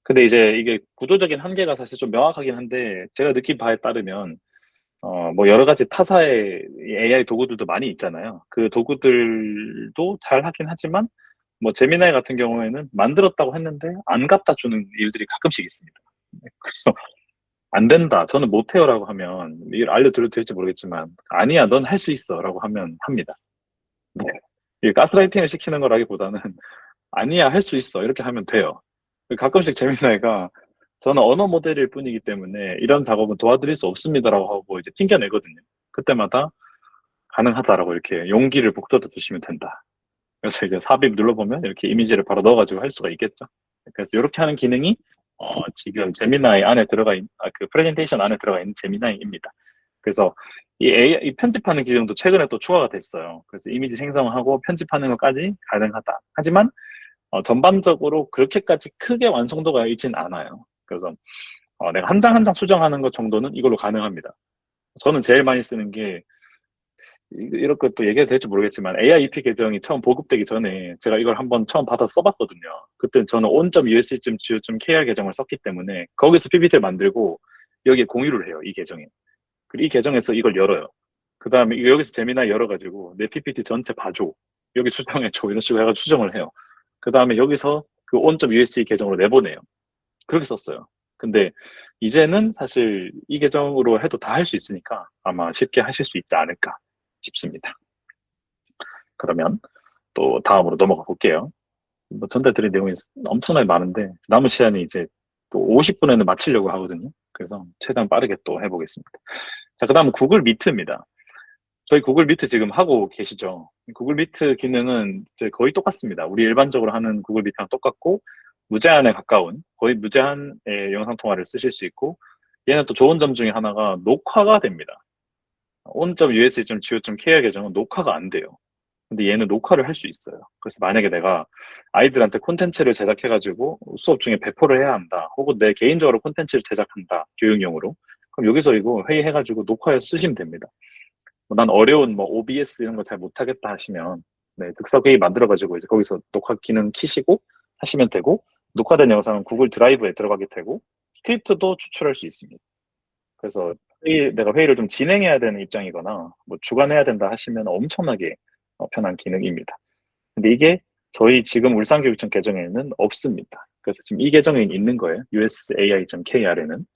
근데 이제 이게 구조적인 한계가 사실 좀 명확하긴 한데 제가 느낀 바에 따르면 뭐 여러 가지 타사의 AI 도구들도 많이 있잖아요. 그 도구들도 잘 하긴 하지만 뭐 제미나이 같은 경우에는 만들었다고 했는데 안 갖다 주는 일들이 가끔씩 있습니다. 네, 그래서 "안 된다. 저는 못 해요."라고 하면 이걸 알려드려도 될지 모르겠지만 "아니야. 넌 할 수 있어."라고 하면 합니다. 네. 이 가스라이팅을 시키는 거라기보다는 "아니야. 할 수 있어." 이렇게 하면 돼요. 가끔씩 제미나이가 "저는 언어 모델일 뿐이기 때문에 이런 작업은 도와드릴 수 없습니다."라고 하고 이제 핑계 내거든요. 그때마다 "가능하다."라고 이렇게 용기를 북돋아 주시면 된다. 그래서 이제 삽입 눌러보면 이렇게 이미지를 바로 넣어 가지고 할 수가 있겠죠. 그래서 요렇게 하는 기능이 지금 제미나이 안에 들어가 그 프레젠테이션 안에 들어가 있는 제미나이입니다. 그래서 이 편집하는 기능도 최근에 또 추가가 됐어요. 그래서 이미지 생성하고 편집하는 것까지 가능하다. 하지만 전반적으로 그렇게까지 크게 완성도가 있진 않아요. 그래서 내가 한 장 한 장 수정하는 것 정도는 이걸로 가능합니다. 저는 제일 많이 쓰는 게 이렇게 또 얘기해도 될지 모르겠지만 AIEP 계정이 처음 보급되기 전에 제가 이걸 한번 처음 받아서 써 봤거든요. 그때는 저는 on.usc.go.kr 계정을 썼기 때문에 거기서 PPT를 만들고 여기에 공유를 해요, 이 계정에. 그리고 이 계정에서 이걸 열어요. 그다음에 이거 여기서 재미나이 열어 가지고 "내 PPT 전체 봐 줘. 여기 수정해 줘." 이런 식으로 해 가지고 수정을 해요. 그다음에 여기서 그 on.usc 계정으로 내보내요. 그렇게 썼어요. 근데 이제는 사실 이 계정으로 해도 다 할 수 있으니까 아마 쉽게 하실 수 있지 않을까 싶습니다. 그러면 또 다음으로 넘어가 볼게요. 뭐 전달 드릴 내용이 엄청나게 많은데 남은 시간이 이제 또 50 분에는 마치려고 하거든요. 그래서 최대한 빠르게 또 해 보겠습니다. 자, 그다음은 구글 미트입니다. 저희 구글 미트 지금 하고 계시죠? 구글 미트 기능은 이제 거의 똑같습니다. 우리 일반적으로 하는 구글 미트랑 똑같고 무제한에 가까운 거의 무제한의 영상 통화를 쓰실 수 있고 얘는 또 좋은 점 중에 하나가 녹화가 됩니다. on.usc.go.kr 계정은 녹화가 안 돼요. 근데 얘는 녹화를 할 수 있어요. 그래서 만약에 내가 아이들한테 콘텐츠를 제작해 가지고 수업 중에 배포를 해야 한다. 혹은 내 개인적으로 콘텐츠를 제작한다, 교육용으로. 그럼 여기서 이거 회의해 가지고 녹화해서 쓰시면 됩니다. 난 어려운 뭐 OBS 이런 거 잘 못하겠다 하시면 네, 즉석회의 만들어 가지고 이제 거기서 녹화 기능 키시고 하시면 되고 녹화된 영상은 구글 드라이브에 들어가게 되고 스크립트도 추출할 수 있습니다. 그래서 내가 회의를 좀 진행해야 되는 입장이거나 뭐 주관해야 된다 하시면 엄청나게 편한 기능입니다. 근데 이게 저희 지금 울산교육청 계정에는 없습니다. 그래서 지금 이 계정에 있는 거예요. usai.kr에는.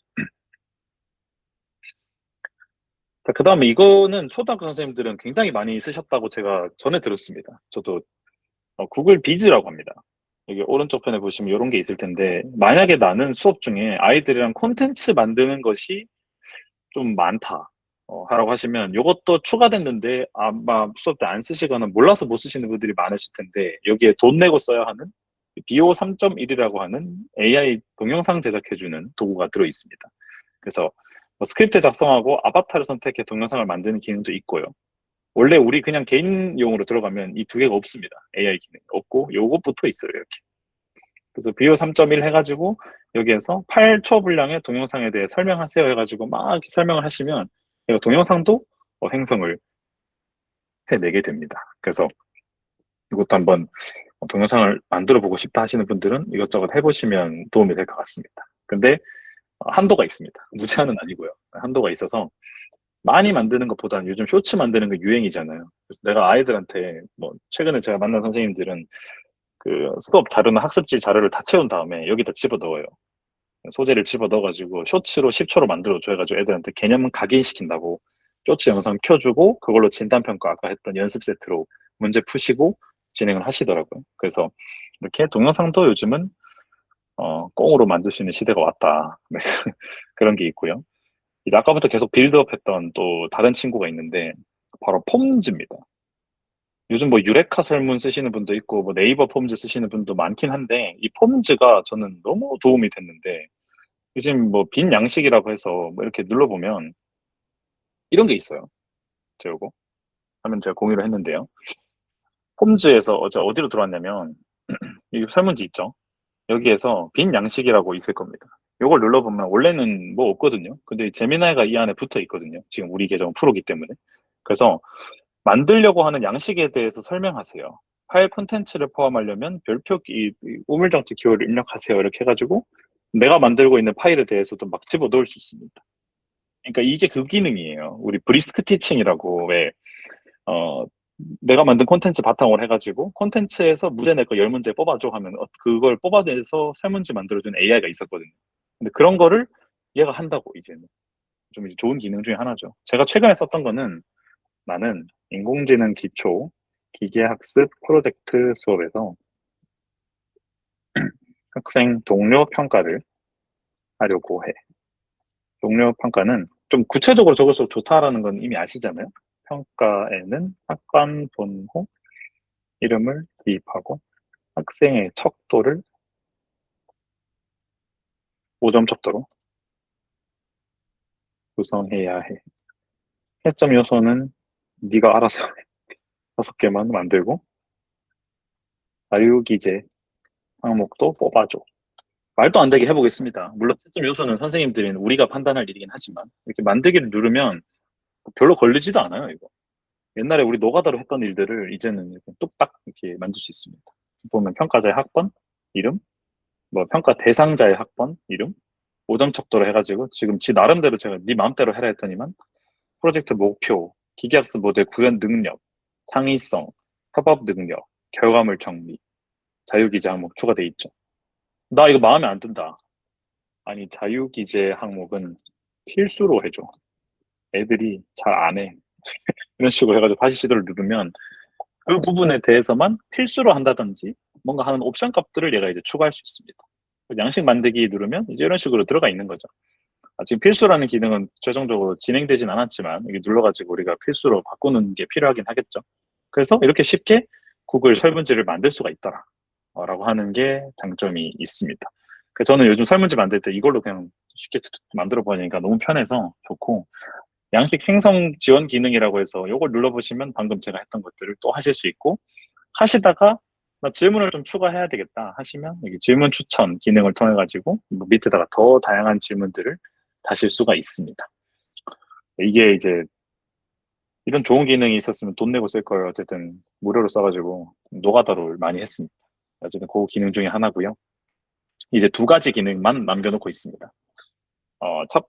자, 그다음에 이거는 초등학교 선생님들은 굉장히 많이 쓰셨다고 제가 전에 들었습니다. 저도 구글 비즈라고 합니다. 여기 오른쪽 편에 보시면 요런 게 있을 텐데 만약에 나는 수업 중에 아이들이랑 콘텐츠 만드는 것이 좀 많다. 라고 하시면 요것도 추가됐는데 아마 수업 때 안 쓰시거나 몰라서 못 쓰시는 분들이 많으실 텐데 여기에 돈 내고 써야 하는 BO 3.1이라고 하는 AI 동영상 제작해 주는 도구가 들어 있습니다. 그래서 뭐 스크립트 작성하고 아바타를 선택해 동영상을 만드는 기능도 있고요. 원래 우리 그냥 개인용으로 들어가면 이 두 개가 없습니다. AI 기능이 없고 요것부터 있어요, 이렇게. 그래서 BO 3.1 해 가지고 여기에서 8초 분량의 동영상에 대해 설명하세요 해 가지고 막 이렇게 설명을 하시면 얘가 동영상도 생성을 해내게 됩니다. 그래서 이것도 한번 동영상을 만들어 보고 싶다 하시는 분들은 이것저것 해 보시면 도움이 될 것 같습니다. 근데 한도가 있습니다. 무제한은 아니고요. 한도가 있어서 많이 만드는 것보다는 요즘 쇼츠 만드는 게 유행이잖아요. 그래서 내가 아이들한테 뭐 최근에 제가 만난 선생님들은 그 수업 자료나 학습지 자료를 다 채운 다음에 여기다 집어넣어요. 소재를 집어넣어 가지고 쇼츠로 10 초로 만들어 줘 가지고 애들한테 개념은 각인시킨다고 쇼츠 영상 켜 주고 그걸로 진단평가 아까 했던 연습 세트로 문제 푸시고 진행을 하시더라고요. 그래서 이렇게 동영상도 요즘은 꽁으로 만들 수 있는 시대가 왔다. 네. 그런 게 있고요. 이제 아까부터 계속 빌드업 했던 또 다른 친구가 있는데 바로 폼즈입니다. 요즘 뭐 유레카 설문 쓰시는 분도 있고 뭐 네이버 폼즈 쓰시는 분도 많긴 한데 이 폼즈가 저는 너무 도움이 됐는데 요즘 뭐 빈 양식이라고 해서 뭐 이렇게 눌러보면 이런 게 있어요. 제가 요거 화면 제가 공유를 했는데요. 폼즈에서 어디로 들어왔냐면 이 설문지 있죠. 여기에서 빈 양식이라고 있을 겁니다. 요걸 눌러보면 원래는 뭐 없거든요. 근데 제미나이가 이 안에 붙어 있거든요. 지금 우리 계정은 프로기 때문에. 그래서 만들려고 하는 양식에 대해서 설명하세요. 파일 콘텐츠를 포함하려면 별표 우물정치 기호를 입력하세요. 이렇게 해 가지고 내가 만들고 있는 파일에 대해서도 막 집어넣을 수 있습니다. 그러니까 이게 그 기능이에요. 우리 브리스크 티칭이라고 왜 어, 내가 만든 콘텐츠 바탕으로 해가지고 콘텐츠에서 문제 낼 거 10문제 뽑아줘 하면 그걸 뽑아내서 설문지 만들어주는 AI가 있었거든요. 근데 그런 거를 얘가 한다고 이제는 좀 이제 좋은 기능 중에 하나죠. 제가 최근에 썼던 거는 나는 인공지능 기초 기계학습 프로젝트 수업에서 학생 동료 평가를 하려고 해. 동료 평가는 좀 구체적으로 적을수록 좋다라는 건 이미 아시잖아요. 평가에는 학번 번호 이름을 기입하고 학생의 척도를 5점 척도로 구성해야 해. 해점 요소는 네가 알아서 5개만 만들고 자유기재 항목도 뽑아줘. 말도 안 되게 해보겠습니다. 물론 채점 요소는 선생님들은 우리가 판단할 일이긴 하지만 이렇게 만들기를 누르면 별로 걸리지도 않아요, 이거. 옛날에 우리 노가다로 했던 일들을 이제는 이렇게 뚝딱 이렇게 만들 수 있습니다. 보면 평가자의 학번, 이름, 뭐 평가 대상자의 학번, 이름, 5점 척도로 해가지고 지금 지 나름대로 제가 네 마음대로 해라 했더니만 프로젝트 목표, 기계학습 모델 구현 능력, 창의성, 협업 능력, 결과물 정리, 자유기재 항목 추가돼 있죠. 나 이거 마음에 안 든다. 아니, 자유기재 항목은 필수로 해줘. 애들이 잘 안 해. 이런 식으로 해가지고 다시 시도를 누르면 그 부분에 대해서만 필수로 한다든지 뭔가 하는 옵션 값들을 얘가 이제 추가할 수 있습니다. 양식 만들기 누르면 이제 이런 식으로 들어가 있는 거죠. 지금 필수라는 기능은 최종적으로 진행되진 않았지만 이게 눌러가지고 우리가 필수로 바꾸는 게 필요하긴 하겠죠. 그래서 이렇게 쉽게 구글 설문지를 만들 수가 있더라. 라고 하는 게 장점이 있습니다. 그래서 저는 요즘 설문지 만들 때 이걸로 그냥 쉽게 만들어 보니까 너무 편해서 좋고, 양식 생성 지원 기능이라고 해서 이걸 눌러보시면 방금 제가 했던 것들을 또 하실 수 있고, 하시다가 나 질문을 좀 추가해야 되겠다 하시면 여기 질문 추천 기능을 통해 가지고 뭐 밑에다가 더 다양한 질문들을 다실 수가 있습니다. 이게 이제 이런 좋은 기능이 있었으면 돈 내고 쓸 걸 어쨌든 무료로 써가지고 노가다를 많이 했습니다. 어쨌든 그 기능 중에 하나고요. 이제 두 가지 기능만 남겨놓고 있습니다.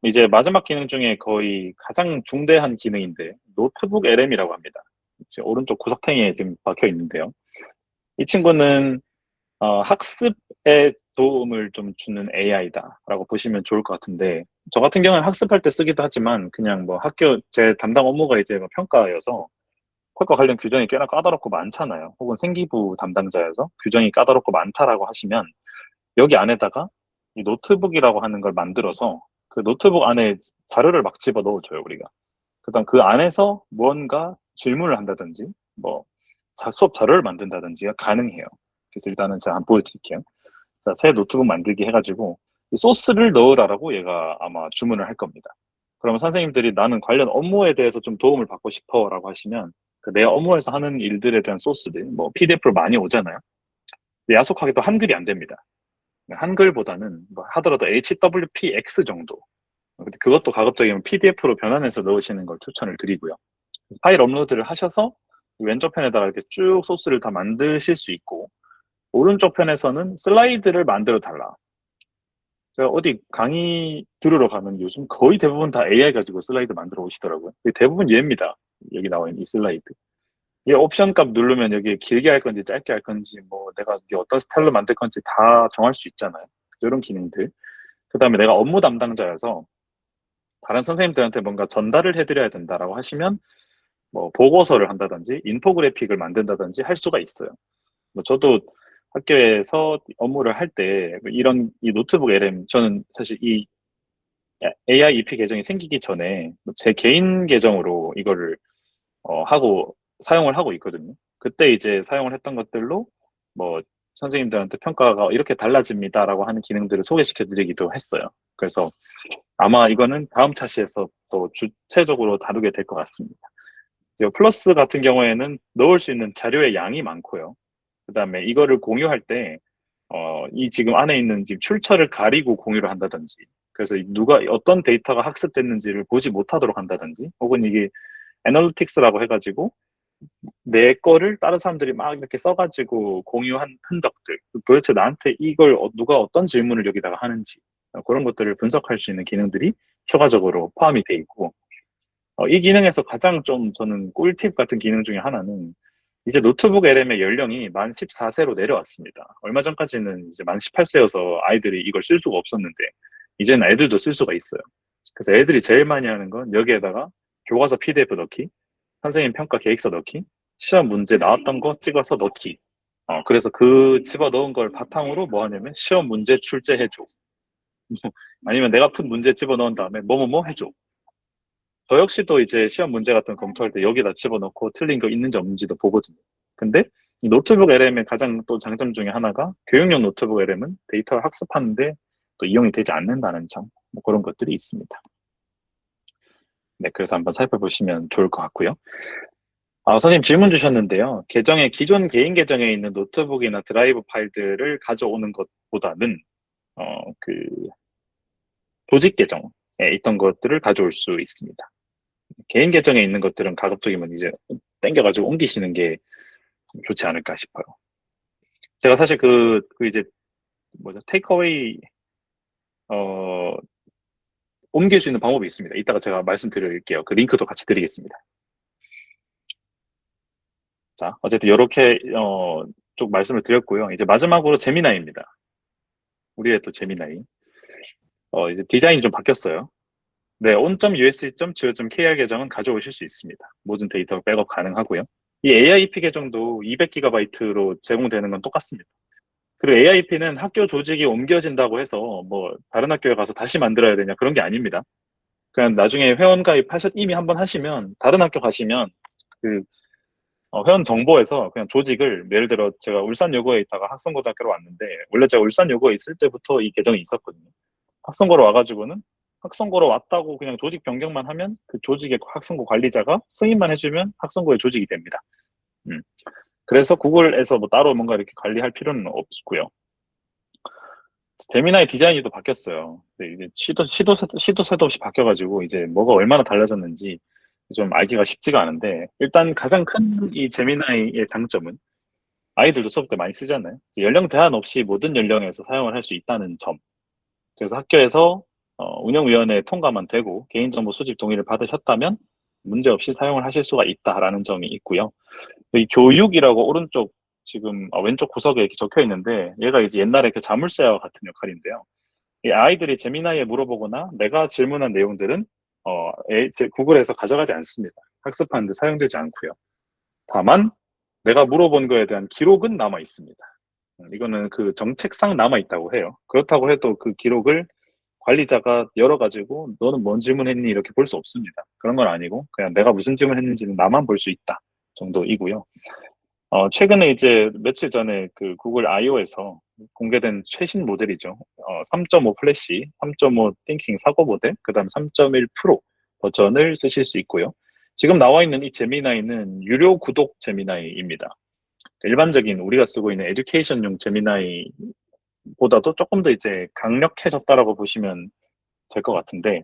이제 마지막 기능 중에 거의 가장 중대한 기능인데 노트북 LM이라고 합니다. 이제 오른쪽 구석탱이에 지금 박혀 있는데요. 이 친구는 학습에 도움을 좀 주는 AI다라고 보시면 좋을 것 같은데, 저 같은 경우는 학습할 때 쓰기도 하지만 그냥 뭐 학교 제 담당 업무가 이제 뭐 평가여서 평가 관련 규정이 꽤나 까다롭고 많잖아요. 혹은 생기부 담당자여서 규정이 까다롭고 많다라고 하시면 여기 안에다가 이 노트북이라고 하는 걸 만들어서 그 노트북 안에 자료를 막 집어 넣어줘요, 우리가. 그다음 그 안에서 무언가 질문을 한다든지 뭐 수업 자료를 만든다든지가 가능해요. 그래서 일단은 제가 한번 보여드릴게요. 자, 새 노트북 만들기 해가지고 이 소스를 넣으라라고 얘가 아마 주문을 할 겁니다. 그러면 선생님들이 나는 관련 업무에 대해서 좀 도움을 받고 싶어라고 하시면 그 내 업무에서 하는 일들에 대한 소스들, 뭐 PDF로 많이 오잖아요. 근데 야속하게 또 한글이 안 됩니다. 한글보다는 뭐 하더라도 HWPX 정도. 근데 그것도 가급적이면 PDF로 변환해서 넣으시는 걸 추천을 드리고요. 파일 업로드를 하셔서 왼쪽 편에다가 이렇게 쭉 소스를 다 만드실 수 있고, 오른쪽 편에서는 슬라이드를 만들어 달라. 제가 어디 강의 들으러 가면 요즘 거의 대부분 다 AI 가지고 슬라이드 만들어 오시더라고요. 대부분 얘입니다. 여기 나와 있는 이 슬라이드. 이 옵션 값 누르면 여기 길게 할 건지 짧게 할 건지 뭐 내가 이게 어떤 스타일로 만들 건지 다 정할 수 있잖아요. 이런 기능들. 그 다음에 내가 업무 담당자여서 다른 선생님들한테 뭔가 전달을 해드려야 된다라고 하시면 뭐 보고서를 한다든지 인포그래픽을 만든다든지 할 수가 있어요. 뭐 저도 학교에서 업무를 할 때 이런 이 노트북 LM, 저는 사실 이 AI EP 계정이 생기기 전에 제 개인 계정으로 이거를 하고 사용을 하고 있거든요. 그때 이제 사용을 했던 것들로 뭐 선생님들한테 평가가 이렇게 달라집니다라고 하는 기능들을 소개시켜 드리기도 했어요. 그래서 아마 이거는 다음 차시에서 또 주체적으로 다루게 될 것 같습니다. 플러스 같은 경우에는 넣을 수 있는 자료의 양이 많고요. 그다음에 이거를 공유할 때 이 지금 안에 있는 지금 출처를 가리고 공유를 한다든지, 그래서 누가 어떤 데이터가 학습됐는지를 보지 못하도록 한다든지, 혹은 이게 애널리틱스라고 해가지고 내 거를 다른 사람들이 막 이렇게 써가지고 공유한 흔적들, 도대체 나한테 이걸 누가 어떤 질문을 여기다가 하는지 그런 것들을 분석할 수 있는 기능들이 추가적으로 포함이 돼 있고, 이 기능에서 가장 좀 저는 꿀팁 같은 기능 중에 하나는 이제 노트북 LM의 연령이 만 14세로 내려왔습니다. 얼마 전까지는 이제 만 18세여서 아이들이 이걸 쓸 수가 없었는데, 이제는 애들도 쓸 수가 있어요. 그래서 애들이 제일 많이 하는 건 여기에다가 교과서 PDF 넣기, 선생님 평가 계획서 넣기, 시험 문제 나왔던 거 찍어서 넣기. 그래서 그 집어 넣은 걸 바탕으로 뭐 하냐면 시험 문제 출제해줘. 아니면 내가 푼 문제 집어 넣은 다음에 뭐뭐뭐 해줘. 저 역시도 이제 시험 문제 같은 거 검토할 때 여기다 집어넣고 틀린 거 있는지 없는지도 보거든요. 근데 이 노트북 LM의 가장 또 장점 중에 하나가 교육용 노트북 LM은 데이터를 학습하는데 또 이용이 되지 않는다는 점, 뭐 그런 것들이 있습니다. 네, 그래서 한번 살펴보시면 좋을 것 같고요. 선생님 질문 주셨는데요. 기존 개인 계정에 있는 노트북이나 드라이브 파일들을 가져오는 것보다는, 그, 조직 계정에 있던 것들을 가져올 수 있습니다. 개인 계정에 있는 것들은 가급적이면 이제 땡겨가지고 옮기시는 게 좋지 않을까 싶어요. 제가 사실 이제, 뭐죠, 테이크어웨이, 어, 옮길 수 있는 방법이 있습니다. 이따가 제가 말씀드릴게요. 그 링크도 같이 드리겠습니다. 자, 어쨌든 이렇게, 쭉 말씀을 드렸고요. 이제 마지막으로 제미나이입니다. 우리의 또 제미나이. 이제 디자인이 좀 바뀌었어요. 네, on.usc.go.kr 계정은 가져오실 수 있습니다. 모든 데이터 백업 가능하고요. 이 AIP 계정도 200GB로 제공되는 건 똑같습니다. 그리고 AIP는 학교 조직이 옮겨진다고 해서 뭐 다른 학교에 가서 다시 만들어야 되냐 그런 게 아닙니다. 그냥 나중에 회원 이미 한번 하시면 다른 학교 가시면 그 회원 정보에서 그냥 조직을 예를 들어 제가 울산여고에 있다가 학성고등학교로 왔는데 원래 제가 울산여고에 있을 때부터 이 계정이 있었거든요. 학성고로 와가지고는 학성고로 왔다고 그냥 조직 변경만 하면 그 조직의 학성고 관리자가 승인만 해주면 학성고의 조직이 됩니다. 그래서 구글에서 뭐 따로 뭔가 이렇게 관리할 필요는 없고요. 제미나이 디자인이 또 바뀌었어요. 네, 이제 시도 새도 없이 바뀌어가지고 이제 뭐가 얼마나 달라졌는지 좀 알기가 쉽지가 않은데 일단 가장 큰 이 제미나이의 장점은 아이들도 수업 때 많이 쓰잖아요. 연령 제한 없이 모든 연령에서 사용을 할 수 있다는 점. 그래서 학교에서 운영위원회 통과만 되고 개인정보 수집 동의를 받으셨다면 문제없이 사용을 하실 수가 있다라는 점이 있고요. 이 교육이라고 오른쪽 지금 왼쪽 구석에 이렇게 적혀 있는데 얘가 이제 옛날에 그 자물쇠와 같은 역할인데요. 이 아이들이 재미나이에 물어보거나 내가 질문한 내용들은 구글에서 가져가지 않습니다. 학습하는데 사용되지 않고요. 다만 내가 물어본 거에 대한 기록은 남아 있습니다. 이거는 그 정책상 남아 있다고 해요. 그렇다고 해도 그 기록을 관리자가 열어가지고 너는 뭔 질문했니 이렇게 볼 수 없습니다. 그런 건 아니고 그냥 내가 무슨 질문했는지는 나만 볼 수 있다 정도이고요. 최근에 이제 며칠 전에 그 구글 I/O에서 공개된 최신 모델이죠. 3.5 플래시, 3.5 띵킹 사고 모델, 그 다음 3.1 프로 버전을 쓰실 수 있고요. 지금 나와 있는 이 제미나이는 유료 구독 제미나이입니다. 일반적인 우리가 쓰고 있는 에듀케이션용 제미나이보다도 조금 더 이제 강력해졌다라고 보시면 될 것 같은데,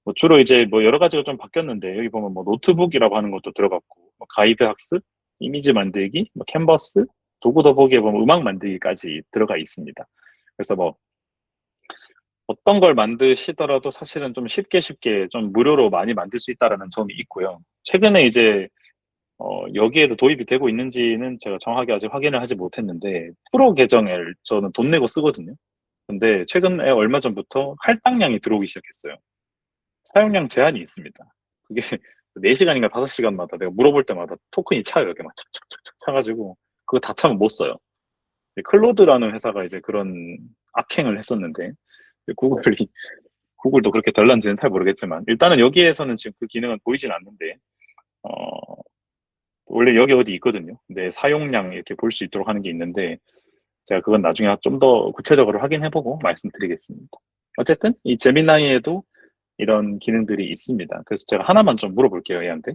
뭐 주로 이제 뭐 여러 가지가 좀 바뀌었는데 여기 보면 뭐 노트북이라고 하는 것도 들어갔고, 뭐 가이드 학습, 이미지 만들기, 뭐 캔버스, 도구 더보기에 보면 음악 만들기까지 들어가 있습니다. 그래서 뭐 어떤 걸 만드시더라도 사실은 좀 쉽게 좀 무료로 많이 만들 수 있다라는 점이 있고요. 최근에 이제 여기에도 도입이 되고 있는지는 제가 정확하게 아직 확인을 하지 못했는데 프로 계정을 저는 돈 내고 쓰거든요. 근데 최근에 얼마 전부터 할당량이 들어오기 시작했어요. 사용량 제한이 있습니다. 그게 4시간인가 5시간마다 내가 물어볼 때마다 토큰이 차요. 이렇게 막 착착착착 차가지고 그거 다 차면 못 써요. 클로드라는 회사가 이제 그런 악행을 했었는데 구글이 구글도 그렇게 될런지는 잘 모르겠지만 일단은 여기에서는 지금 그 기능은 보이진 않는데 어, 원래 여기 어디 있거든요. 내 사용량 이렇게 볼 수 있도록 하는 게 있는데 제가 그건 나중에 좀 더 구체적으로 확인해보고 말씀드리겠습니다. 어쨌든 이 제미나이에도 이런 기능들이 있습니다. 그래서 제가 하나만 좀 물어볼게요, 얘한테.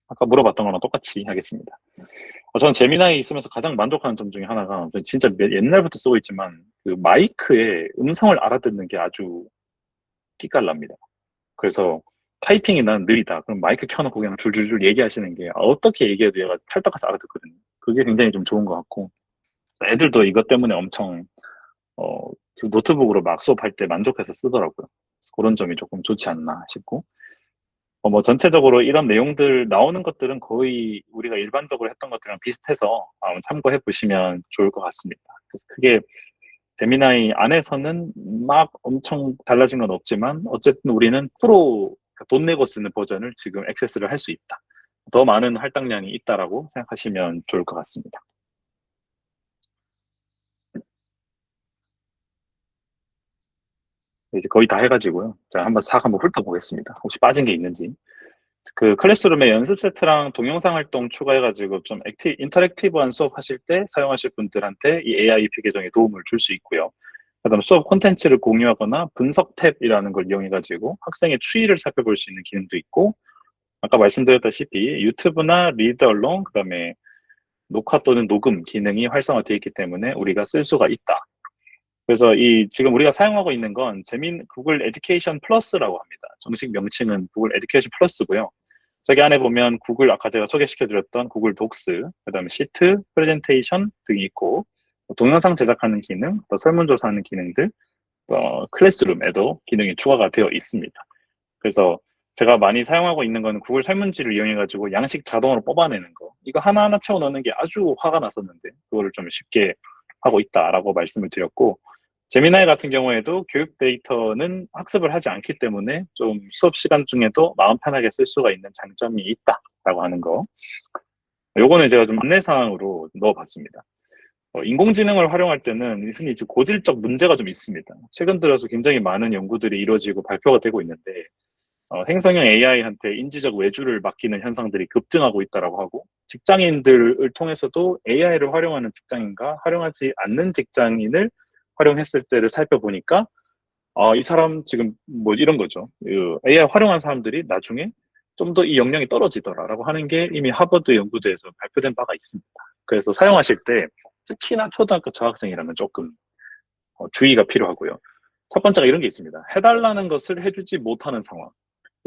아까 물어봤던 거랑 똑같이 하겠습니다. 저는 제미나이 있으면서 가장 만족하는 점 중에 하나가 진짜 옛날부터 쓰고 있지만 그 마이크에 음성을 알아듣는 게 아주 기깔납니다. 그래서 타이핑이 난 느리다. 그럼 마이크 켜놓고 그냥 줄줄줄 얘기하시는 게 어떻게 얘기해도 얘가 탈떡해서 알아듣거든요. 그게 굉장히 좀 좋은 것 같고 애들도 이것 때문에 엄청 그 노트북으로 막 수업할 때 만족해서 쓰더라고요. 그래서 그런 점이 조금 좋지 않나 싶고 뭐 전체적으로 이런 내용들 나오는 것들은 거의 우리가 일반적으로 했던 것들이랑 비슷해서 참고해 보시면 좋을 것 같습니다. 그래서 크게 제미나이 안에서는 막 엄청 달라진 건 없지만 어쨌든 우리는 프로 그러니까 돈 내고 쓰는 버전을 지금 액세스를 할 수 있다. 더 많은 할당량이 있다라고 생각하시면 좋을 것 같습니다. 이제 거의 다 해가지고요. 제가 한번 싹 한번 훑어보겠습니다. 혹시 빠진 게 있는지. 그 클래스룸에 연습 세트랑 동영상 활동 추가해가지고 좀 인터랙티브한 수업 하실 때 사용하실 분들한테 이 AIP 계정에 도움을 줄 수 있고요. 그다음 수업 콘텐츠를 공유하거나 분석 탭이라는 걸 이용해가지고 학생의 추이를 살펴볼 수 있는 기능도 있고 아까 말씀드렸다시피 유튜브나 리드 얼론 그다음에 녹화 또는 녹음 기능이 활성화되어 있기 때문에 우리가 쓸 수가 있다. 그래서 이 지금 우리가 사용하고 있는 건 재민 구글 에듀케이션 플러스라고 합니다. 정식 명칭은 구글 에듀케이션 플러스고요. 저기 안에 보면 구글 아까 제가 소개시켜드렸던 구글 독스, 그다음에 시트, 프레젠테이션 등이 있고 동영상 제작하는 기능, 또 설문조사하는 기능들, 클래스룸에도 기능이 추가가 되어 있습니다. 그래서 제가 많이 사용하고 있는 건 구글 설문지를 이용해가지고 양식 자동으로 뽑아내는 거. 이거 하나하나 채워 넣는 게 아주 화가 났었는데 그거를 좀 쉽게 하고 있다라고 말씀을 드렸고 제미나이 같은 경우에도 교육 데이터는 학습을 하지 않기 때문에 좀 수업 시간 중에도 마음 편하게 쓸 수가 있는 장점이 있다라고 하는 거. 요거는 제가 좀 안내사항으로 넣어봤습니다. 인공지능을 활용할 때는 흔히 이제 고질적 문제가 좀 있습니다. 최근 들어서 굉장히 많은 연구들이 이루어지고 발표가 되고 있는데 생성형 AI한테 인지적 외주를 맡기는 현상들이 급증하고 있다라고 하고 직장인들을 통해서도 AI를 활용하는 직장인과 활용하지 않는 직장인을 활용했을 때를 살펴보니까 이 사람 지금 뭐 이런 거죠. 그 AI 활용한 사람들이 나중에 좀 더 이 역량이 떨어지더라라고 하는 게 이미 하버드 연구대에서 발표된 바가 있습니다. 그래서 사용하실 때 특히나 초등학교 저학생이라면 조금 주의가 필요하고요. 첫 번째가 이런 게 있습니다. 해달라는 것을 해주지 못하는 상황.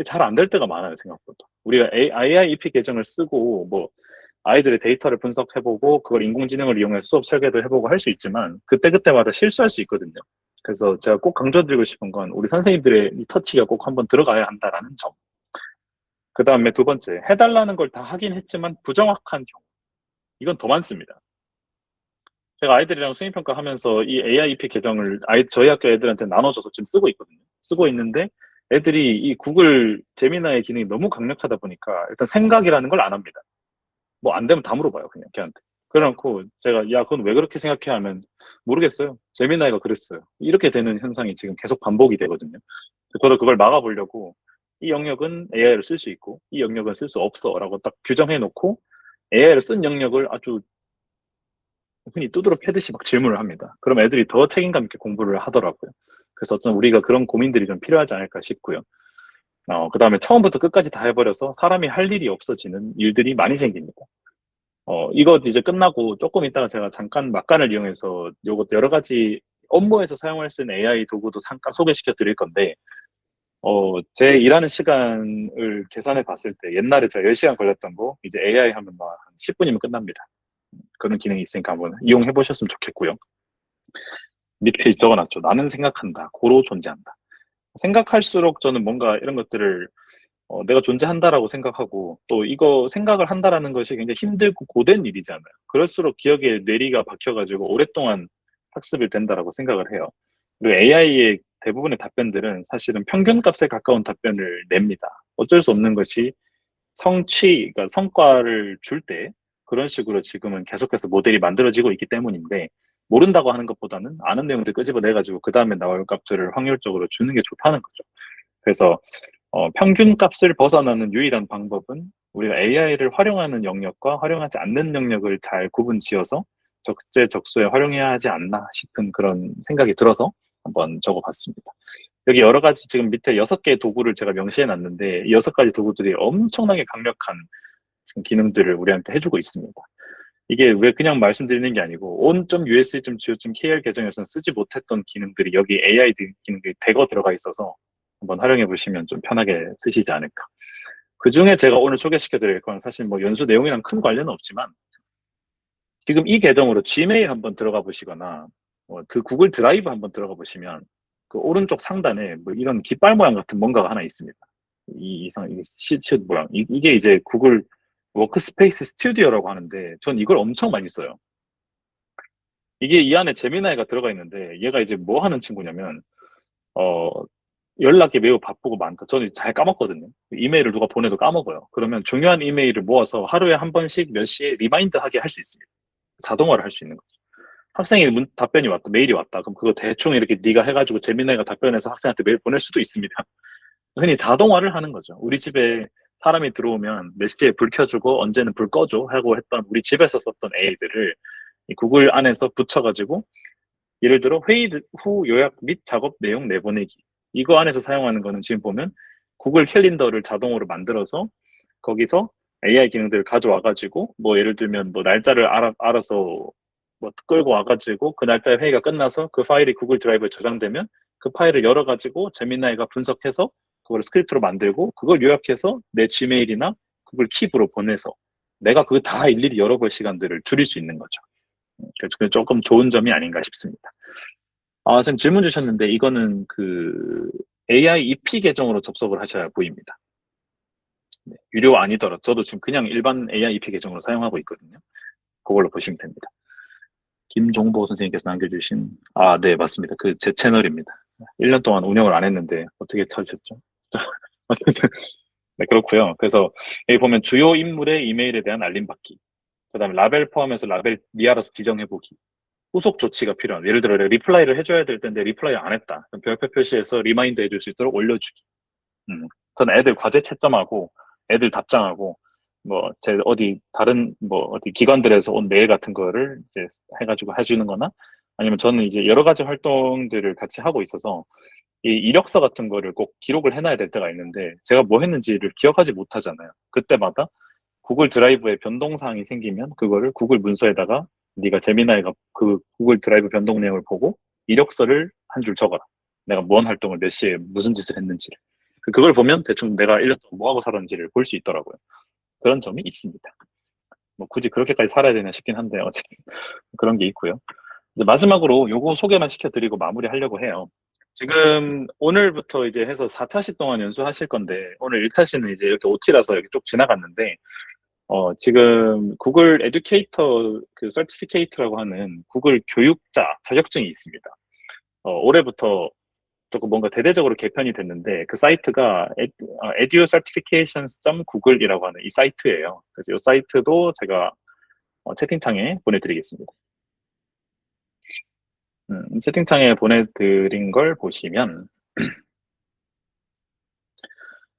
잘 안 될 때가 많아요, 생각보다. 우리가 IIEP 계정을 쓰고, 뭐, 아이들의 데이터를 분석해보고, 그걸 인공지능을 이용해 수업 설계도 해보고 할 수 있지만, 그때그때마다 실수할 수 있거든요. 그래서 제가 꼭 강조드리고 싶은 건, 우리 선생님들의 이 터치가 꼭 한번 들어가야 한다라는 점. 그 다음에 두 번째, 해달라는 걸 다 하긴 했지만, 부정확한 경우. 이건 더 많습니다. 제가 아이들이랑 수행평가 하면서 이 AIP 계정을 저희 학교 애들한테 나눠줘서 지금 쓰고 있거든요. 쓰고 있는데 애들이 이 구글 제미나의 기능이 너무 강력하다 보니까 일단 생각이라는 걸 안 합니다. 뭐 안 되면 다 물어봐요, 그냥 걔한테. 그래놓고 제가 야, 그건 왜 그렇게 생각해 하면 모르겠어요. 제미나이가 그랬어요. 이렇게 되는 현상이 지금 계속 반복이 되거든요. 저도 그걸 막아보려고 이 영역은 AI를 쓸 수 있고 이 영역은 쓸 수 없어라고 딱 규정해 놓고 AI를 쓴 영역을 아주 흔히 두드러 패듯이 막 질문을 합니다. 그럼 애들이 더 책임감 있게 공부를 하더라고요. 그래서 어쩜 우리가 그런 고민들이 좀 필요하지 않을까 싶고요. 그 다음에 처음부터 끝까지 다 해버려서 사람이 할 일이 없어지는 일들이 많이 생깁니다. 이거 이제 끝나고 조금 있다가 제가 잠깐 막간을 이용해서 요것 여러 가지 업무에서 사용할 수 있는 AI 도구도 잠깐 소개시켜 드릴 건데, 제 일하는 시간을 계산해 봤을 때 옛날에 제가 10시간 걸렸던 거 이제 AI 하면 막 한 10분이면 끝납니다. 그런 기능이 있으니까 한번 이용해 보셨으면 좋겠고요. 밑에 적어놨죠. 나는 생각한다. 고로 존재한다. 생각할수록 저는 뭔가 이런 것들을 내가 존재한다라고 생각하고 또 이거 생각을 한다라는 것이 굉장히 힘들고 고된 일이잖아요. 그럴수록 기억에 뇌리가 박혀가지고 오랫동안 학습이 된다라고 생각을 해요. 그리고 AI의 대부분의 답변들은 사실은 평균값에 가까운 답변을 냅니다. 어쩔 수 없는 것이 그러니까 성과를 줄 때 그런 식으로 지금은 계속해서 모델이 만들어지고 있기 때문인데 모른다고 하는 것보다는 아는 내용들 끄집어내가지고 그 다음에 나올 값들을 확률적으로 주는 게 좋다는 거죠. 그래서 평균값을 벗어나는 유일한 방법은 우리가 AI를 활용하는 영역과 활용하지 않는 영역을 잘 구분지어서 적재적소에 활용해야 하지 않나 싶은 그런 생각이 들어서 한번 적어봤습니다. 여기 여러 가지 지금 밑에 6개의 도구를 제가 명시해 놨는데 이 6가지 도구들이 엄청나게 강력한 지금 기능들을 우리한테 해주고 있습니다. 이게 왜 그냥 말씀드리는 게 아니고 on.usc.go.kr 계정에서는 쓰지 못했던 기능들이 여기 AI 기능들이 대거 들어가 있어서 한번 활용해 보시면 좀 편하게 쓰시지 않을까. 그중에 제가 오늘 소개시켜 드릴 건 사실 뭐 연수 내용이랑 큰 관련은 없지만 지금 이 계정으로 지메일 한번 들어가 보시거나 그 구글 드라이브 한번 들어가 보시면 그 오른쪽 상단에 뭐 이런 깃발 모양 같은 뭔가가 하나 있습니다. 이 이상 이게 시트 모양. 이게 이제 구글 워크스페이스 스튜디오라고 하는데 전 이걸 엄청 많이 써요. 이게 이 안에 제미나이가 들어가 있는데 얘가 이제 뭐 하는 친구냐면 어 연락이 매우 바쁘고 많다. 저는 잘 까먹거든요. 이메일을 누가 보내도 까먹어요. 그러면 중요한 이메일을 모아서 하루에 한 번씩 몇 시에 리마인드 하게 할 수 있습니다. 자동화를 할 수 있는 거죠. 학생이 답변이 왔다, 메일이 왔다. 그럼 그거 대충 이렇게 네가 해가지고 제미나이가 답변해서 학생한테 메일 보낼 수도 있습니다. 흔히 자동화를 하는 거죠. 우리 집에 사람이 들어오면 몇 시에 불 켜주고 언제는 불 꺼줘 하고 했던 우리 집에서 썼던 에이들을 이 구글 안에서 붙여가지고 예를 들어 회의 후 요약 및 작업 내용 내보내기 이거 안에서 사용하는 거는 지금 보면 구글 캘린더를 자동으로 만들어서 거기서 AI 기능들을 가져와가지고 뭐 예를 들면 뭐 날짜를 알아서 뭐 끌고 와가지고 그 날짜에 회의가 끝나서 그 파일이 구글 드라이브에 저장되면 그 파일을 열어가지고 제미나이가 분석해서 그걸 스크립트로 만들고 그걸 요약해서 내 지메일이나 구글 킵으로 보내서 내가 그거 다 일일이 열어볼 시간들을 줄일 수 있는 거죠. 그래서 그게 조금 좋은 점이 아닌가 싶습니다. 아, 선생님 질문 주셨는데 이거는 그 AI EP 계정으로 접속을 하셔야 보입니다. 네, 유료 아니더라도 저도 지금 그냥 일반 AI EP 계정으로 사용하고 있거든요. 그걸로 보시면 됩니다. 김종보 선생님께서 남겨주신 네, 맞습니다. 그 제 채널입니다. 1년 동안 운영을 안 했는데 어떻게 찾으셨죠? 네, 그렇고요. 그래서 여기 보면 주요 인물의 이메일에 대한 알림 받기, 그다음에 라벨 포함해서 라벨 미알아서 지정해 보기, 후속 조치가 필요한, 예를 들어 리플라이를 해줘야 될 텐데 리플라이 안 했다. 그럼 별표 표시해서 리마인드 해줄 수 있도록 올려주기. 저는 애들 과제 채점하고 애들 답장하고 뭐 제 어디 다른 뭐 어디 기관들에서 온 메일 같은 거를 이제 해가지고 해주는 거나 아니면 저는 이제 여러 가지 활동들을 같이 하고 있어서 이 이력서 같은 거를 꼭 기록을 해놔야 될 때가 있는데 제가 뭐 했는지를 기억하지 못하잖아요. 그때마다 구글 드라이브에 변동사항이 생기면 그거를 구글 문서에다가 네가 제미나이가 그 구글 드라이브 변동 내용을 보고 이력서를 한 줄 적어라. 내가 뭔 활동을 몇 시에 무슨 짓을 했는지를. 그걸 보면 대충 내가 1년 동안 뭐 하고 살았는지를 볼 수 있더라고요. 그런 점이 있습니다. 뭐 굳이 그렇게까지 살아야 되나 싶긴 한데 어쨌든 그런 게 있고요. 이제 마지막으로 요거 소개만 시켜드리고 마무리하려고 해요. 지금 오늘부터 이제 해서 4차시 동안 연수하실 건데 오늘 1차시는 이제 이렇게 OT라서 이렇게 쭉 지나갔는데 지금 구글 에듀케이터 그 서티피케이트라고 하는 구글 교육자 자격증이 있습니다. 올해부터 조금 뭔가 대대적으로 개편이 됐는데 그 사이트가 educertifications.google이라고 하는 이 사이트예요. 그래서 이 사이트도 제가 채팅창에 보내드리겠습니다. 채팅창에 보내드린 걸 보시면